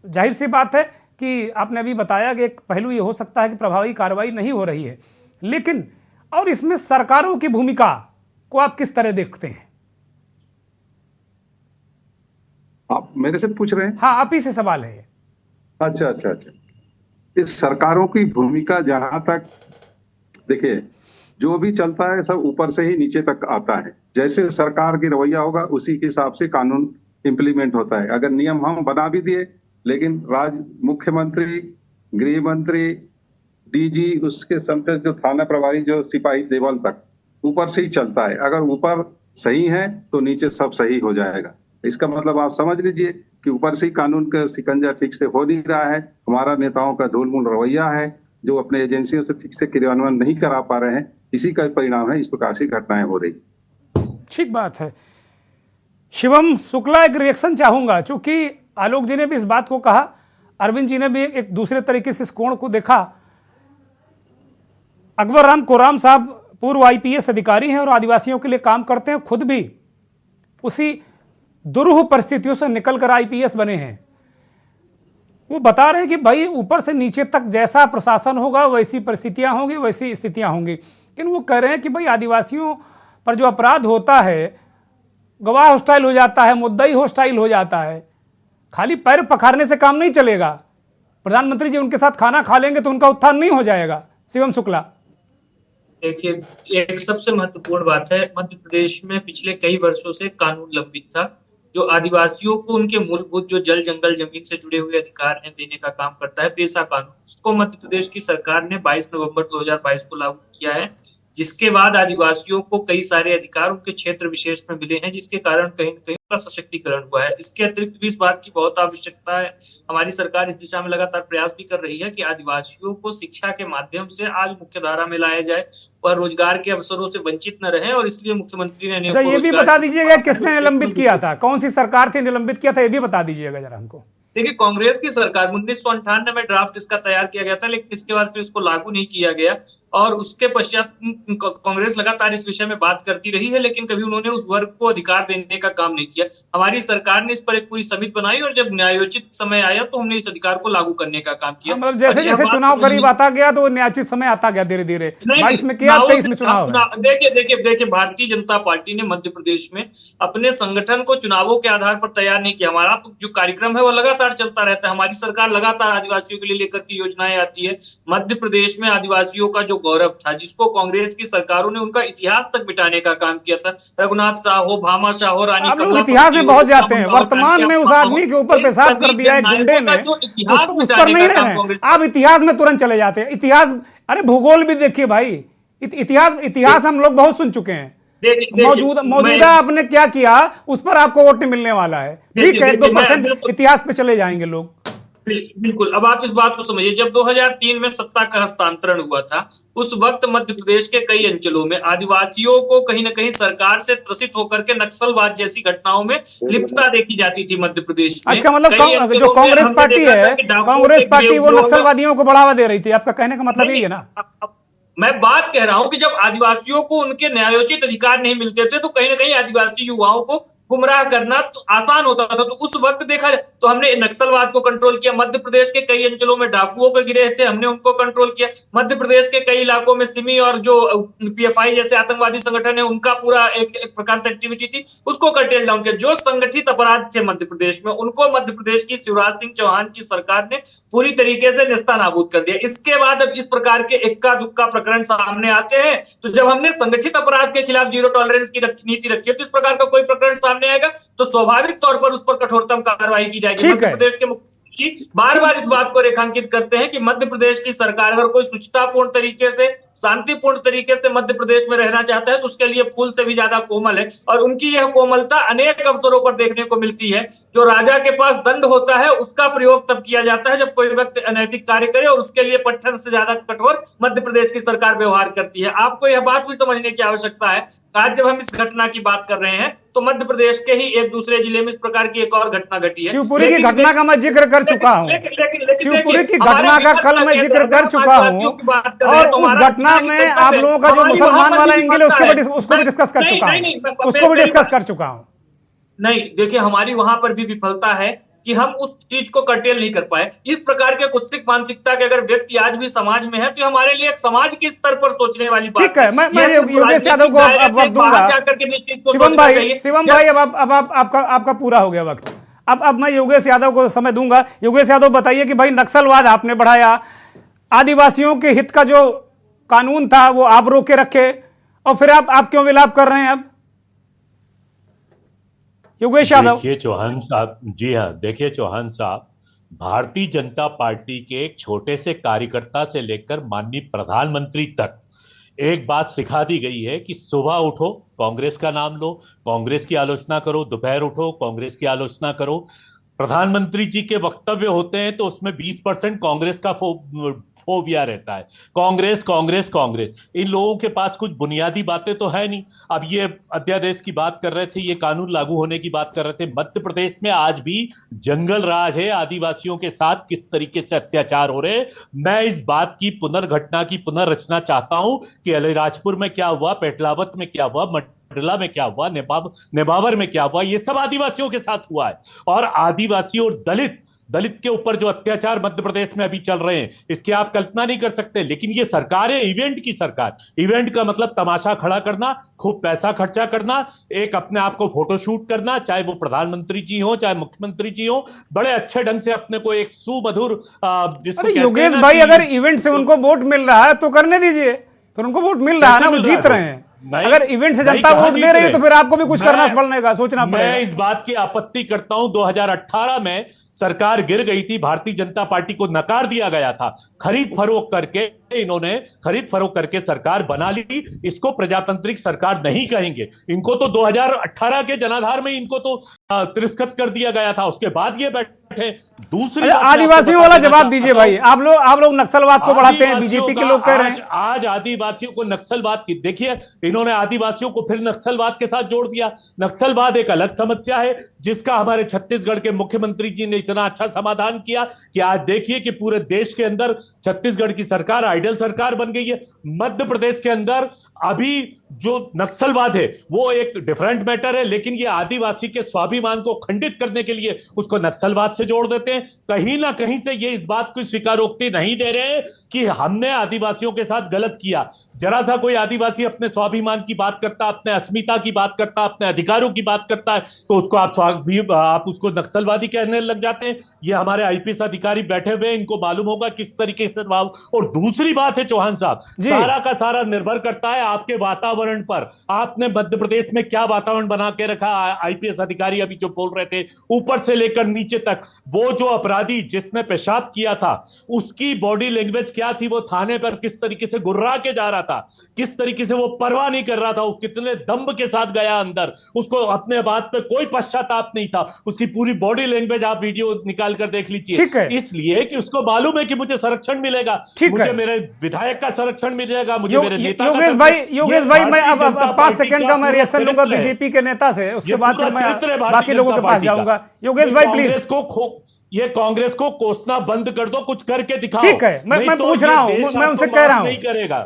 जाहिर सी बात है कि आपने अभी बताया कि एक पहलू ये हो सकता है कि प्रभावी कार्रवाई नहीं हो रही है, लेकिन और इसमें सरकारों की भूमिका को आप किस तरह देखते हैं? आप मेरे से पूछ रहे हैं? हाँ, आप ही से सवाल है। अच्छा। इस सरकारों की भूमिका जहां तक, देखिए, जो भी चलता है सब ऊपर से ही नीचे तक आता है। जैसे सरकार की रवैया होगा उसी के हिसाब से कानून इंप्लीमेंट होता है। अगर नियम हम बना भी दिए, लेकिन मुख्यमंत्री, गृह मंत्री, डीजी, उसके समझ जो थाना प्रभारी, जो सिपाही लेवल तक ऊपर से ही चलता है। अगर ऊपर सही है तो नीचे सब सही हो जाएगा। इसका मतलब आप समझ लीजिए कि ऊपर से ही कानून का शिकंजा ठीक से हो नहीं रहा है। हमारा नेताओं का ढोलमुल रवैया है, जो अपने एजेंसियों से ठीक से क्रियान्वयन नहीं करा पा रहे हैं। इसी का परिणाम है इस प्रकार से घटनाएं हो रही। ठीक बात है। शिवम शुक्ला, एक रिएक्शन चाहूंगा, चूंकि आलोक जी ने भी इस बात को कहा, अरविंद जी ने भी एक दूसरे तरीके से इस कोण को देखा। अकबर राम कोराम साहब पूर्व आईपीएस अधिकारी हैं और आदिवासियों के लिए काम करते हैं, खुद भी उसी दुरूह परिस्थितियों से निकलकर आईपीएस बने हैं। वो बता रहे हैं कि भाई ऊपर से नीचे तक जैसा प्रशासन होगा वैसी परिस्थितियां होंगी, वैसी स्थितियां होंगी। लेकिन वो कह रहे हैं कि भाई आदिवासियों पर जो अपराध होता है, गवाह हॉस्टाइल हो जाता है, मुद्दई हॉस्टाइल हो जाता है, खाली पैर पखारने से काम नहीं चलेगा। प्रधानमंत्री जी उनके साथ खाना खा लेंगे तो उनका उत्थान नहीं हो जाएगा। शिवम शुक्ला, देखिए, एक सबसे महत्वपूर्ण बात है, मध्य प्रदेश में पिछले कई वर्षों से कानून लंबित था जो आदिवासियों को उनके मूलभूत जो जल जंगल जमीन से जुड़े हुए अधिकार हैं देने का काम करता है, पेशा कानून। उसको मध्य प्रदेश की सरकार ने 22 नवंबर 2022 को लागू किया है, जिसके बाद आदिवासियों को कई सारे अधिकार उनके क्षेत्र विशेष में मिले हैं, जिसके कारण कहीं न कहीं उनका सशक्तिकरण हुआ है। इसके अतिरिक्त भी इस बात की बहुत आवश्यकता है, हमारी सरकार इस दिशा में लगातार प्रयास भी कर रही है कि आदिवासियों को शिक्षा के माध्यम से आज मुख्य धारा में लाया जाए, वह रोजगार के अवसरों से वंचित न रहे। और इसलिए मुख्यमंत्री ने ये भी बता दीजिएगा किसने निलंबित किया था, कौन सी सरकार थी निलंबित किया था, ये भी बता दीजिएगा जरा हमको। देखिए कांग्रेस की सरकार 1998 में ड्राफ्ट इसका तैयार किया गया था, लेकिन इसके बाद फिर इसको लागू नहीं किया गया और उसके पश्चात कांग्रेस लगातार इस विषय में बात करती रही है, लेकिन कभी उन्होंने उस वर्ग को अधिकार देने का काम नहीं किया। हमारी सरकार ने इस पर एक पूरी समिति बनाई और जब न्यायोचित समय आया तो हमने इस अधिकार को लागू करने का काम किया। मतलब जैसे जैसे चुनाव करीब आता गया तो न्यायोचित समय आता गया धीरे धीरे। 22 में किया, 23 में चुनाव है। देखिए भारतीय जनता पार्टी ने मध्य प्रदेश में अपने संगठन को चुनावों के आधार पर तैयार नहीं किया। हमारा जो कार्यक्रम है वो लगातार चलता रहता है। हमारी सरकार लगातार आदिवासियों के लिए लेकर के योजनाएं आती है। मध्य प्रदेश में आदिवासियों का जो गौरव था, जिसको कांग्रेस की सरकारों ने उनका इतिहास तक मिटाने का काम किया था, रघुनाथ साहू, भामा शाह, रानी कमला, इतिहास में बहुत जाते हैं। वर्तमान में उस आदमी के ऊपर पेशाब कर दिया है गुंडे ने, उस पर नहीं रहे हैं। आप इतिहास में तुरंत चले जाते हैं। इतिहास, अरे भूगोल भी देखिए भाई, इतिहास हम लोग बहुत सुन चुके हैं। मौजूदा आपने क्या किया उस पर आपको वोट मिलने वाला है। ठीक है, 2% इतिहास पे चले जाएंगे लोग। बिल्कुल। अब आप इस बात को समझिए, जब 2003 में सत्ता का हस्तांतरण हुआ था, उस वक्त मध्य प्रदेश के कई अंचलों में आदिवासियों को कहीं ना कहीं सरकार से त्रसित होकर के नक्सलवाद जैसी घटनाओं में लिप्तता देखी जाती थी मध्य प्रदेश में। इसका मतलब जो कांग्रेस पार्टी है, कांग्रेस पार्टी वो नक्सलवादियों को बढ़ावा दे रही थी। आपका कहने का मतलब यही है ना? मैं बात कह रहा हूं कि जब आदिवासियों को उनके न्यायोचित अधिकार नहीं मिलते थे तो कहीं ना कहीं आदिवासी युवाओं को गुमराह करना तो आसान होता था। तो उस वक्त देखा जाए तो हमने नक्सलवाद को कंट्रोल किया। मध्य प्रदेश के कई अंचलों में डाकुओं के गिरोह थे, हमने उनको कंट्रोल किया। मध्य प्रदेश के कई इलाकों में सिमी और जो पीएफआई जैसे आतंकवादी संगठन है उनका पूरा एक प्रकार से एक्टिविटी थी, उसको कर्टेल डाउन किया। जो संगठित अपराध थे मध्य प्रदेश में, उनको मध्य प्रदेश की शिवराज सिंह चौहान की सरकार ने पूरी तरीके से नेस्तनाबूद कर दिया। इसके बाद अब इस प्रकार के इक्का दुक्का प्रकरण सामने आते हैं, तो जब हमने संगठित अपराध के खिलाफ जीरो टॉलरेंस की नीति रखी है, तो इस प्रकार का कोई प्रकरण आएगा तो स्वाभाविक तौर पर उस पर कठोरतम कार्रवाई की जाएगी। मध्य प्रदेश के मुख्यमंत्री बार बार इस बात को रेखांकित करते हैं कि मध्य प्रदेश की सरकार अगर कोई सुचितापूर्ण तरीके से, शांतिपूर्ण तरीके से मध्य प्रदेश में रहना चाहता है तो उसके लिए फूल से भी ज्यादा कोमल है। और उनकी यह कोमलता अनेक अवसरों पर देखने को मिलती है। जो राजा के पास दंड होता है उसका प्रयोग तब किया जाता है जब कोई व्यक्ति अनैतिक कार्य करे, और उसके लिए पत्थर से ज्यादा कठोर मध्य प्रदेश की सरकार व्यवहार करती है। आपको यह बात भी समझने की आवश्यकता है, आज जब हम इस घटना की बात कर रहे हैं तो मध्य प्रदेश के ही एक दूसरे जिले में इस प्रकार की एक और घटना घटी है। शिवपुरी की घटना का मैं जिक्र कर चुका हूं। शिवपुरी की घटना का कल मैं जिक्र कर चुका हूं, और उस घटना में आप लोगों का जो मुसलमान वाला एंगल है उसको भी डिस्कस कर चुका हूं। नहीं, देखिए हमारी वहां पर भी विफलता है कि हम उस चीज को कर्टेल नहीं कर पाए। इस प्रकार के कुत्सित मानसिकता के अगर व्यक्ति आज भी समाज में है तो हमारे लिए एक समाज के स्तर पर सोचने वाली बात। ठीक है, मैं योगेश यादव को अब वक्त दूंगा। शिवम भाई अब आपका पूरा हो गया वक्त। अब मैं योगेश यादव को समय दूंगा। योगेश यादव बताइए कि भाई नक्सलवाद आपने बढ़ाया, आदिवासियों के हित का जो कानून था वो आप रोके रखे, और फिर आप क्यों विलाप कर रहे हैं अब? योगेश यादव। देखिए चौहान साहब, जी हाँ, देखिए चौहान साहब, भारतीय जनता पार्टी के एक छोटे से कार्यकर्ता से लेकर माननीय प्रधानमंत्री तक एक बात सिखा दी गई है कि सुबह उठो कांग्रेस का नाम लो, कांग्रेस की आलोचना करो, दोपहर उठो कांग्रेस की आलोचना करो। प्रधानमंत्री जी के वक्तव्य होते हैं तो उसमें 20% कांग्रेस का फोबिया रहता है। कांग्रेस कांग्रेस कांग्रेस, इन लोगों के पास कुछ बुनियादी बातें तो है नहीं। अब ये अध्यादेश की बात कर रहे थे, ये कानून लागू होने की बात कर रहे थे। मध्य प्रदेश में आज भी जंगल राज है, आदिवासियों के साथ किस तरीके से अत्याचार हो रहे हैं। मैं इस बात की पुनर्घटना की पुनर्रचना चाहता हूं कि अलीराजपुर में क्या हुआ, पेटलावत में क्या हुआ, मंडला में क्या हुआ, नेमावर में क्या हुआ, ये सब आदिवासियों के साथ हुआ है। और आदिवासी और दलित के ऊपर जो अत्याचार मध्य प्रदेश में अभी चल रहे हैं, इसकी आप कल्पना नहीं कर सकते। लेकिन ये सरकार है इवेंट की सरकार। इवेंट का मतलब तमाशा खड़ा करना, खूब पैसा खर्चा करना, एक अपने आप को फोटोशूट करना, चाहे वो प्रधानमंत्री जी हो चाहे मुख्यमंत्री जी हो, बड़े अच्छे ढंग से अपने को एक सुमधुर योगेश भाई, अगर इवेंट से उनको वोट मिल रहा है तो करने दीजिए, फिर उनको वोट मिल रहा है ना, वो जीत रहे हैं। अगर इवेंट से जनता वोट दे रही है तो फिर आपको भी कुछ करना पड़ेगा, सोचना पड़ेगा। मैं इस बात की आपत्ति करता हूं, 2018 में सरकार गिर गई थी, भारतीय जनता पार्टी को नकार दिया गया था। खरीद फरोख्त करके इन्होंने खरीद फरोख्त करके सरकार बना ली। इसको प्रजातांत्रिक सरकार नहीं कहेंगे। इनको तो 2018 के जनाधार में इनको तो तिरस्कृत कर दिया गया था। उसके बाद ये बैठे बैठे। दूसरी आदिवासियों वाला जवाब दीजिए भाई। आप लोग नक्सलवाद को बढ़ाते हैं, बीजेपी के लोग कह रहे हैं आज आदिवासियों को नक्सलवाद की, देखिए इन्होंने आदिवासियों को फिर नक्सलवाद के साथ जोड़ दिया। नक्सलवाद एक अलग समस्या है जिसका हमारे छत्तीसगढ़ के मुख्यमंत्री जी ने इतना अच्छा समाधान किया कि आज देखिए कि पूरे देश के अंदर छत्तीसगढ़ की सरकार आइडियल सरकार बन गई है। मध्य प्रदेश के अंदर अभी जो नक्सलवाद है वो एक डिफरेंट मैटर है, लेकिन ये आदिवासी के स्वाभिमान को खंडित करने के लिए उसको नक्सलवाद से जोड़ देते हैं। कहीं ना कहीं से ये इस बात की स्वीकारोक्ति नहीं दे रहे हैं कि हमने आदिवासियों के साथ गलत किया। जरा सा कोई आदिवासी अपने स्वाभिमान की बात करता, अपने अस्मिता की बात करता, अपने अधिकारों की बात करता है तो उसको आप उसको नक्सलवादी कहने लग जाते हैं। ये हमारे आईपीएस अधिकारी बैठे हुए, इनको मालूम होगा किस तरीके से। और दूसरी बात है चौहान साहब, सारा का सारा निर्भर करता है आपके वातावरण पर। आपने मध्य प्रदेश में क्या वातावरण बना के रखा। आईपीएस अधिकारी अभी जो बोल रहे थे, ऊपर से लेकर नीचे तक, वो जो अपराधी जिसने पेशाब किया था उसकी बॉडी लैंग्वेज क्या थी, वो थाने पर किस तरीके से गुर्रा के जा रहा था, किस तरीके से वो परवाह नहीं कर रहा था, वो कितने दम्भ के साथ गया अंदर, उसको अपने बात पे कोई पश्चाताप नहीं था। उसकी पूरी बॉडी लैंग्वेज आप वीडियो निकाल कर देख लीजिए। इसलिए कि उसको मालूम है कि मुझे संरक्षण मिलेगा, मुझे मेरे विधायक का संरक्षण मिलेगा, मुझे मेरे नेता। योगेश भाई मैं अब 5 सेकंड का मैं रिएक्शन लूंगा बीजेपी के नेता से, उसके बाद फिर मैं बाकी लोगों के पास जाऊंगा। योगेश भाई प्लीज। ये कांग्रेस को कोसना बंद कर दो, कुछ करके दिखाओ। ठीक है, मैं पूछ रहा हूं, मैं उनसे कह रहा हूं नहीं करेगा।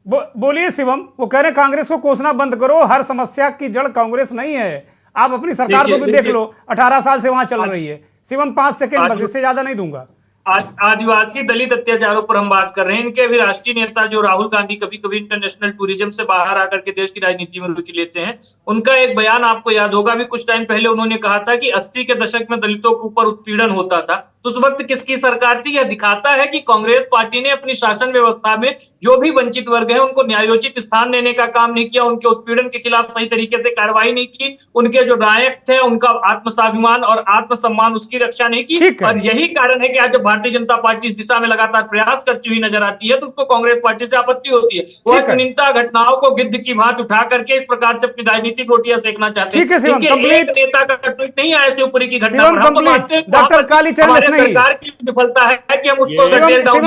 बोलिए शिवम। वो कह रहे हैं कांग्रेस को कोसना बंद करो, हर समस्या की जड़ कांग्रेस नहीं है। आप अपनी सरकार को भी देख लो, 18 साल से वहां चल रही है। शिवम 5 सेकंड बस, इससे ज्यादा नहीं दूंगा। आदिवासी दलित अत्याचारों पर हम बात कर रहे हैं। इनके भी राष्ट्रीय नेता जो राहुल गांधी कभी कभी इंटरनेशनल टूरिज्म से बाहर आकर के देश की राजनीति में रुचि लेते हैं। उनका एक बयान आपको याद होगा, अभी कुछ टाइम पहले उन्होंने कहा था कि 80 के दशक में दलितों के ऊपर उत्पीड़न होता था। तो उस वक्त किसकी सरकार थी? यह दिखाता है कि कांग्रेस पार्टी ने अपनी शासन व्यवस्था में जो भी वंचित वर्ग है उनको न्यायोचित स्थान देने का काम नहीं किया, उनके उत्पीड़न के खिलाफ सही तरीके से कार्रवाई नहीं की, उनके जो नायक थे उनका आत्मस्वाभिमान और आत्मसम्मान उसकी रक्षा नहीं की। और यही कारण है कि आज जब भारतीय जनता पार्टी इस दिशा में लगातार प्रयास करती हुई नजर आती है तो उसको कांग्रेस पार्टी से आपत्ति होती है। वह चुनिंदा घटनाओं को गिद्ध की भांत उठा करके इस प्रकार से अपनी राजनीतिक रोटियां सेकना चाहते हैं। एक नेता का ट्वीट नहीं आया शिवपुरी की घटना पर। डॉक्टर कालीचरण सरकार की विफलता है कि हम उसको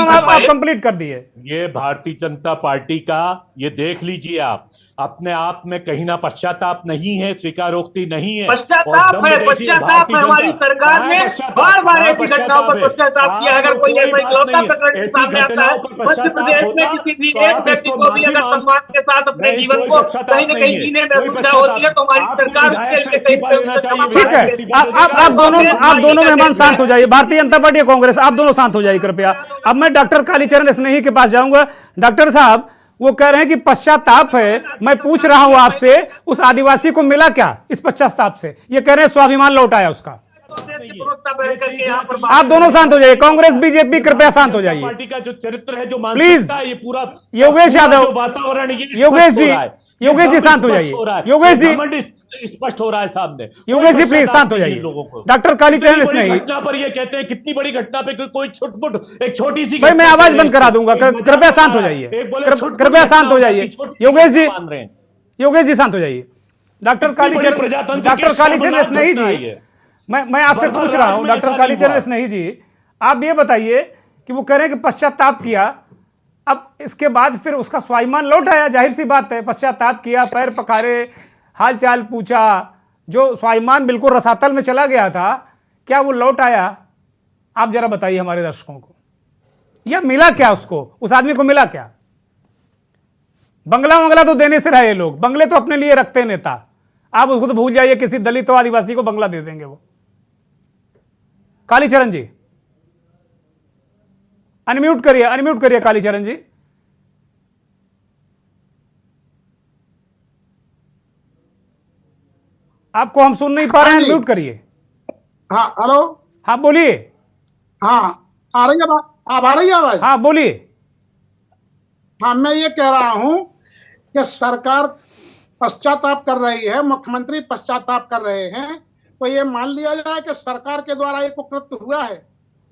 आप कंप्लीट कर दिए। ये भारतीय जनता पार्टी का, ये देख लीजिए आप, अपने आप में कहीं ना पश्चाताप नहीं है, स्वीकारोक्ति नहीं है। पश्चाताप है, पश्चाताप है। हमारी सरकार ने बार बार ऐसी घटनाओं पर पश्चाताप किया। अगर कोई ऐसा इकलौता प्रकरण सामने आता है मध्य प्रदेश में किसी भी एक व्यक्ति को भी अगर सम्मान के साथ अपने जीवन को कहीं न कहीं जीने में असुविधा होती है तो हमारी सरकार उसके लिए कहीं। ठीक है, आप दोनों मेहमान शांत हो जाइए। भारतीय जनता पार्टी और कांग्रेस, आप दोनों शांत हो जाइए कृपया। अब मैं डॉक्टर कालीचरण स्नेही के पास जाऊंगा। डॉक्टर साहब, वो कह रहे हैं कि पश्चाताप है। मैं पूछ रहा हूं आपसे, उस आदिवासी को मिला क्या इस पश्चाताप से? ये कह रहे हैं स्वाभिमान लौट आया उसका। आप दोनों शांत हो जाइए। कांग्रेस बीजेपी कृपया शांत हो जाइए। पार्टी का जो चरित्र है, जो प्लीज, ये पूरा योगेश यादव, वातावरण, योगेश जी शांत हो जाइए। योगेश जी स्पष्ट हो रहा है सामने। योगेश जी प्लीज शांत हो जाइए। डॉक्टर कालीचरण स्नेही घटना पर ये कहते हैं, कितनी बड़ी घटना पे कोई एक छोटी सी, भाई मैं आवाज बंद करा दूंगा, कृपया शांत हो जाइए। कृपया शांत हो जाइए। योगेश जी शांत हो जाइए। डॉक्टर कालीचरण स्नेही जी, मैं आपसे पूछ रहा हूं, डॉक्टर कालीचरण स्नेही जी, आप ये बताइए कि वो कह रहे हैं कि पश्चाताप किया, अब इसके बाद फिर उसका स्वाभिमान लौट आया। जाहिर सी बात है, पश्चाताप किया, पैर पखारे, हाल चाल पूछा, जो स्वाभिमान बिल्कुल रसातल में चला गया था, क्या वो लौट आया? आप जरा बताइए हमारे दर्शकों को, या मिला क्या उसको? उस आदमी को मिला क्या? बंगला तो देने से रहे लोग, बंगले तो अपने लिए रखते नेता। आप उसको तो भूल जाइए, किसी दलित और आदिवासी को बंगला दे देंगे वो। कालीचरण जी अनम्यूट करिए कालीचरण जी। आपको हम सुन नहीं पा रहे हैं, म्यूट करिए। हाँ, हेलो। हाँ बोलिए। हाँ, आ रही है बात? आप आ रही है आवाज? हाँ बोलिए। हाँ, मैं ये कह रहा हूं कि सरकार पश्चाताप कर रही है, मुख्यमंत्री पश्चाताप कर रहे हैं, तो ये मान लिया जाए कि सरकार के द्वारा ये कुकृत्य हुआ है,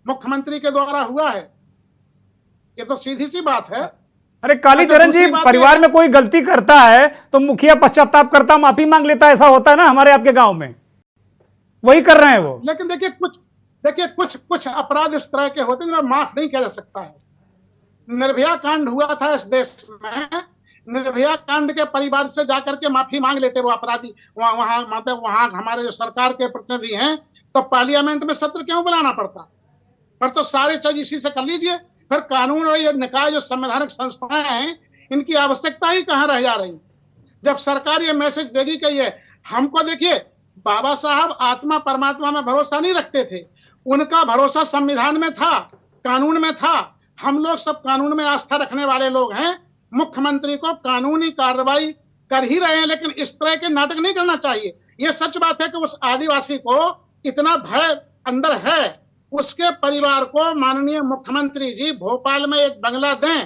मुख्यमंत्री के द्वारा हुआ है। ये तो सीधी सी बात है। अरे कालीचरण जी, परिवार में कोई गलती करता है तो मुखिया पश्चाताप करता, माफी मांग लेता, ऐसा होता है ना हमारे आपके गांव में, वही कर रहे हैं वो। लेकिन देखिए, देखिए कुछ कुछ अपराध इस तरह के होते हैं जो माफ नहीं किया जा सकता है। निर्भया कांड हुआ था इस देश में, निर्भया कांड के परिवार से जाकर के माफी मांग लेते वो अपराधी, वहां मतलब वहां हमारे जो सरकार के प्रतिनिधि हैं, तो पार्लियामेंट में सत्र क्यों बुलाना पड़ता? पर तो सारे चीज इसी से कर लीजिए। फिर कानून और ये निकाय जो संवैधानिक संस्थाएं हैं, इनकी आवश्यकता ही कहाँ रह जा रही? जब सरकार ये मैसेज देगी कि ये हमको, देखिए बाबा साहब आत्मा परमात्मा में भरोसा नहीं रखते थे, उनका भरोसा संविधान में था, कानून में था। हम लोग सब कानून में आस्था रखने वाले लोग हैं। मुख्यमंत्री को कानूनी कार्रवाई कर ही रहे हैं, लेकिन इस तरह के नाटक नहीं करना चाहिए। ये सच बात है कि उस आदिवासी को इतना भय अंदर है, उसके परिवार को माननीय मुख्यमंत्री जी भोपाल में एक बंगला दें,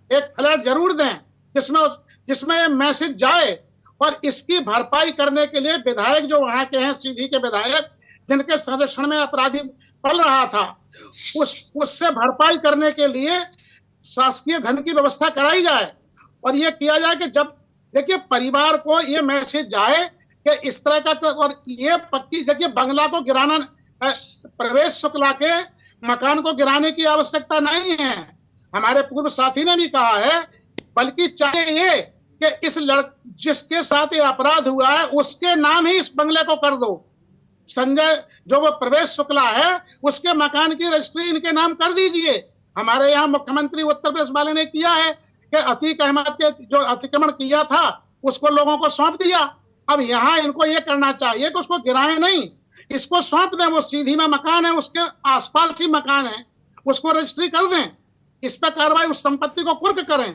एक फ्लैट जरूर दें, जिसमें ये मैसेज जाए। और इसकी भरपाई करने के लिए विधायक जो वहां के हैं, सीधी के विधायक, जिनके संरक्षण में अपराधी पल रहा था, उससे भरपाई करने के लिए शासकीय धन की व्यवस्था कराई जाए। और ये किया जाए कि जब देखिए परिवार को ये मैसेज जाए कि इस तरह का, और ये पक्की, देखिए बंगला को गिराना, प्रवेश शुक्ला के मकान को गिराने की आवश्यकता नहीं है। हमारे पूर्व साथी ने भी कहा है, बल्कि चाहे ये कि जिसके साथ ये अपराध हुआ है उसके नाम ही इस बंगले को कर दो। संजय जो वो प्रवेश शुक्ला है, उसके मकान की रजिस्ट्री इनके नाम कर दीजिए। हमारे यहाँ मुख्यमंत्री उत्तर प्रदेश वाले ने किया है कि अतीक अहमद के जो अतिक्रमण किया था उसको लोगों को सौंप दिया। अब यहाँ इनको ये करना चाहिए कि उसको गिराए नहीं, इसको सौंप दें। वो सीधी में मकान है, उसके आसपास ही मकान है, उसको रजिस्ट्री कर दें, इस पर कार्रवाई, उस संपत्ति को कुर्क करें,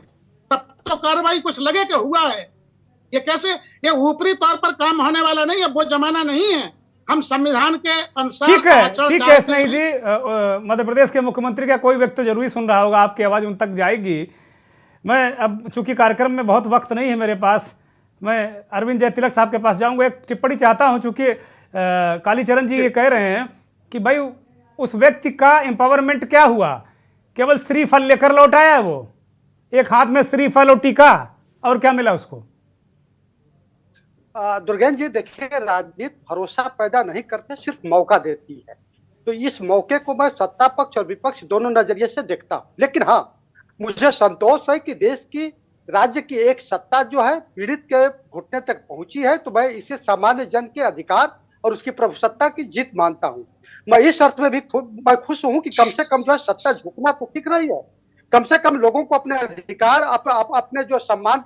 तब तो कार्रवाई कुछ लगे कि हुआ है। ये कैसे, ये ऊपरी तौर पर काम होने वाला नहीं है, वो जमाना नहीं है। हम संविधान के अनुसार ठीक है स्नेही जी, मध्य प्रदेश के मुख्यमंत्री का कोई व्यक्ति जरूरी सुन रहा होगा, आपकी आवाज उन तक जाएगी। मैं अब चूंकि कार्यक्रम में बहुत वक्त नहीं है मेरे पास, मैं अरविंद जयतिलक साहब के पास जाऊंगा। एक टिप्पणी चाहता हूं, चूंकि कालीचरण जी ये कह रहे हैं कि भाई उस व्यक्ति का एम्पावरमेंट क्या हुआ, केवल श्रीफल लेकर लौट आया है, वो एक हाथ में श्रीफल और टीका, और क्या मिला उसको? दुर्गेन जी देखिए, राजनीति भरोसा पैदा नहीं करते, सिर्फ मौका देती है। तो इस मौके को मैं सत्ता पक्ष और विपक्ष दोनों नजरिए से देखता हूं। लेकिन हाँ, मुझे संतोष है कि देश की, राज्य की एक सत्ता जो है पीड़ित के घुटने तक पहुंची है, तो मैं इसे सामान्य जन के अधिकार और उसकी प्रभुसत्ता की जीत मानता हूं। मैं इस अर्थ में भी मैं खुश हूं कि कम से कम जो है सत्ता झुकना तो ठीक रही है। कम से कम लोगों को अपने अधिकार, अपने जो सम्मान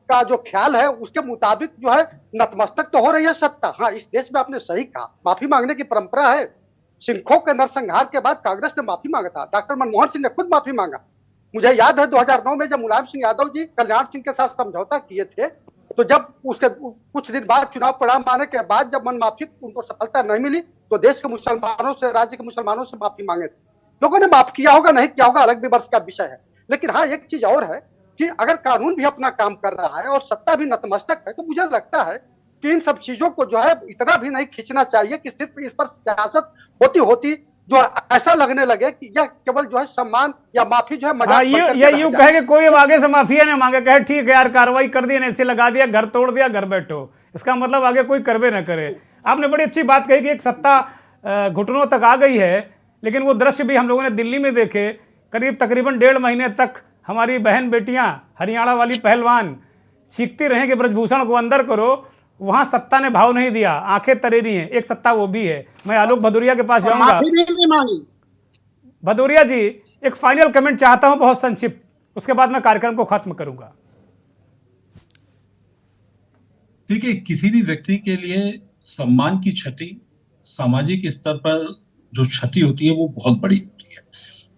का जो ख्याल है उसके मुताबिक जो है नतमस्तक तो हो रही है सत्ता। हाँ, इस देश में आपने सही कहा, माफी मांगने की परंपरा है। सिंखों के नरसंहार के बाद कांग्रेस ने माफी मांगा था, डॉक्टर मनमोहन सिंह ने खुद माफी मांगा। मुझे याद है 2009 में जब मुलायम सिंह यादव जी कल्याण सिंह के साथ समझौता किए थे, तो जब उसके कुछ दिन बाद चुनाव परिणाम आने के बाद जब मन माफी उनको सफलता नहीं मिली, तो देश के मुसलमानों से, राज्य के मुसलमानों से माफी मांगे थे। लोगों ने माफ किया होगा, नहीं किया होगा, अलग विमर्श का विषय है। लेकिन हाँ, एक चीज और है कि अगर कानून भी अपना काम कर रहा है और सत्ता भी नतमस्तक है, तो मुझे लगता है कि इन सब चीजों को जो है इतना भी नहीं खींचना चाहिए कि सिर्फ इस पर सियासत होती होती जो ऐसा लगने लगे कि यह केवल जो है सम्मान या माफी जो है मजाक। यूं कहे कि कोई अब आगे से माफिया ना मांगे, कहे ठीक है यार कार्रवाई कर दी, ऐसे लगा दिया, घर तोड़ दिया, घर बैठो, इसका मतलब आगे कोई करवे ना करे। आपने बड़ी अच्छी बात कही कि एक सत्ता घुटनों तक आ गई है, लेकिन वो दृश्य भी हम लोगों ने दिल्ली में देखे। तकरीबन 1.5 महीने तक हमारी बहन बेटियां, हरियाणा वाली पहलवान चीखती रहे कि ब्रजभूषण को अंदर करो, वहां सत्ता ने भाव नहीं दिया, आंखें तरेरी हैं। एक सत्ता वो भी है। मैं आलोक भदौरिया के पास जाऊंगा। भदौरिया जी, एक फाइनल कमेंट चाहता हूं, बहुत संक्षिप्त, उसके बाद मैं कार्यक्रम को खत्म करूंगा। देखिए, किसी भी व्यक्ति के लिए सम्मान की क्षति, सामाजिक स्तर पर जो क्षति होती है वो बहुत बड़ी होती है।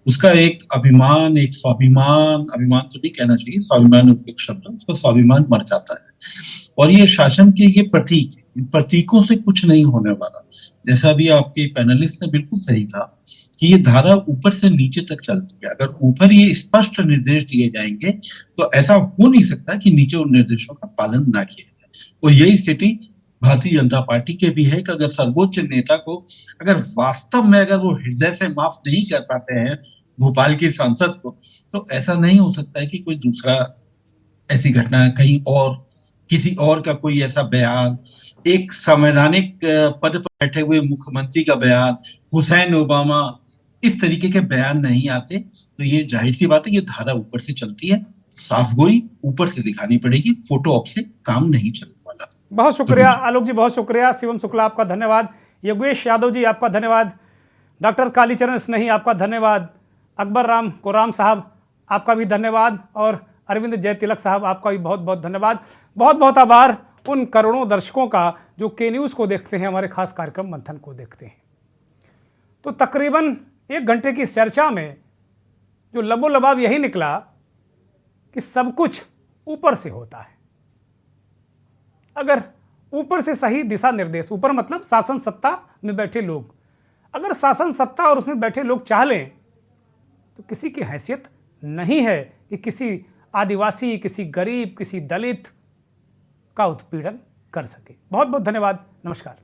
उसका एक अभिमान, एक स्वाभिमान, अभिमान तो नहीं कहना चाहिए, स्वाभिमान उपयुक्त शब्द, उसका स्वाभिमान मर जाता है। और ये शासन के ये प्रतीक, इन प्रतीकों से कुछ नहीं होने वाला। जैसा भी आपके पैनलिस्ट ने बिल्कुल सही कहा कि ये धारा ऊपर से नीचे तक चलती है। अगर ऊपर ये स्पष्ट निर्देश दिए जाएंगे तो ऐसा हो नहीं सकता कि नीचे उन निर्देशों का पालन ना किया जाए। और यही स्थिति भारतीय जनता पार्टी के भी है कि अगर सर्वोच्च नेता को अगर वास्तव में अगर वो हृदय से माफ नहीं कर पाते हैं भोपाल के सांसद को, तो ऐसा नहीं हो सकता है कि कोई दूसरा ऐसी घटना कहीं और, किसी और का कोई ऐसा बयान, एक संवैधानिक पद पर बैठे हुए मुख्यमंत्री का बयान, हुसैन ओबामा, इस तरीके के बयान नहीं आते। तो ये जाहिर सी बात है, ये धारा ऊपर से चलती है, साफ गोई ऊपर से दिखानी पड़ेगी, फोटो ऑप से काम नहीं चलने वाला। बहुत शुक्रिया आलोक जी, बहुत शुक्रिया। शिवम शुक्ला आपका धन्यवाद। योगेश यादव जी आपका धन्यवाद। डॉक्टर कालीचरण स्नेही आपका धन्यवाद। अकबर राम कोराम साहब आपका भी धन्यवाद। और अरविंद जयतिलक साहब आपका भी बहुत बहुत धन्यवाद। बहुत बहुत आभार उन करोड़ों दर्शकों का जो के न्यूज़ को देखते हैं, हमारे खास कार्यक्रम मंथन को देखते हैं। तो तकरीबन 1 घंटे की चर्चा में जो लबोलबाब यही निकला कि सब कुछ ऊपर से होता है। अगर ऊपर से सही दिशा निर्देश, ऊपर मतलब शासन सत्ता में बैठे लोग, अगर शासन सत्ता और उसमें बैठे लोग चाह लें तो किसी की हैसियत नहीं है कि किसी आदिवासी, किसी गरीब, किसी दलित का उत्पीड़न कर सके। बहुत बहुत धन्यवाद। नमस्कार।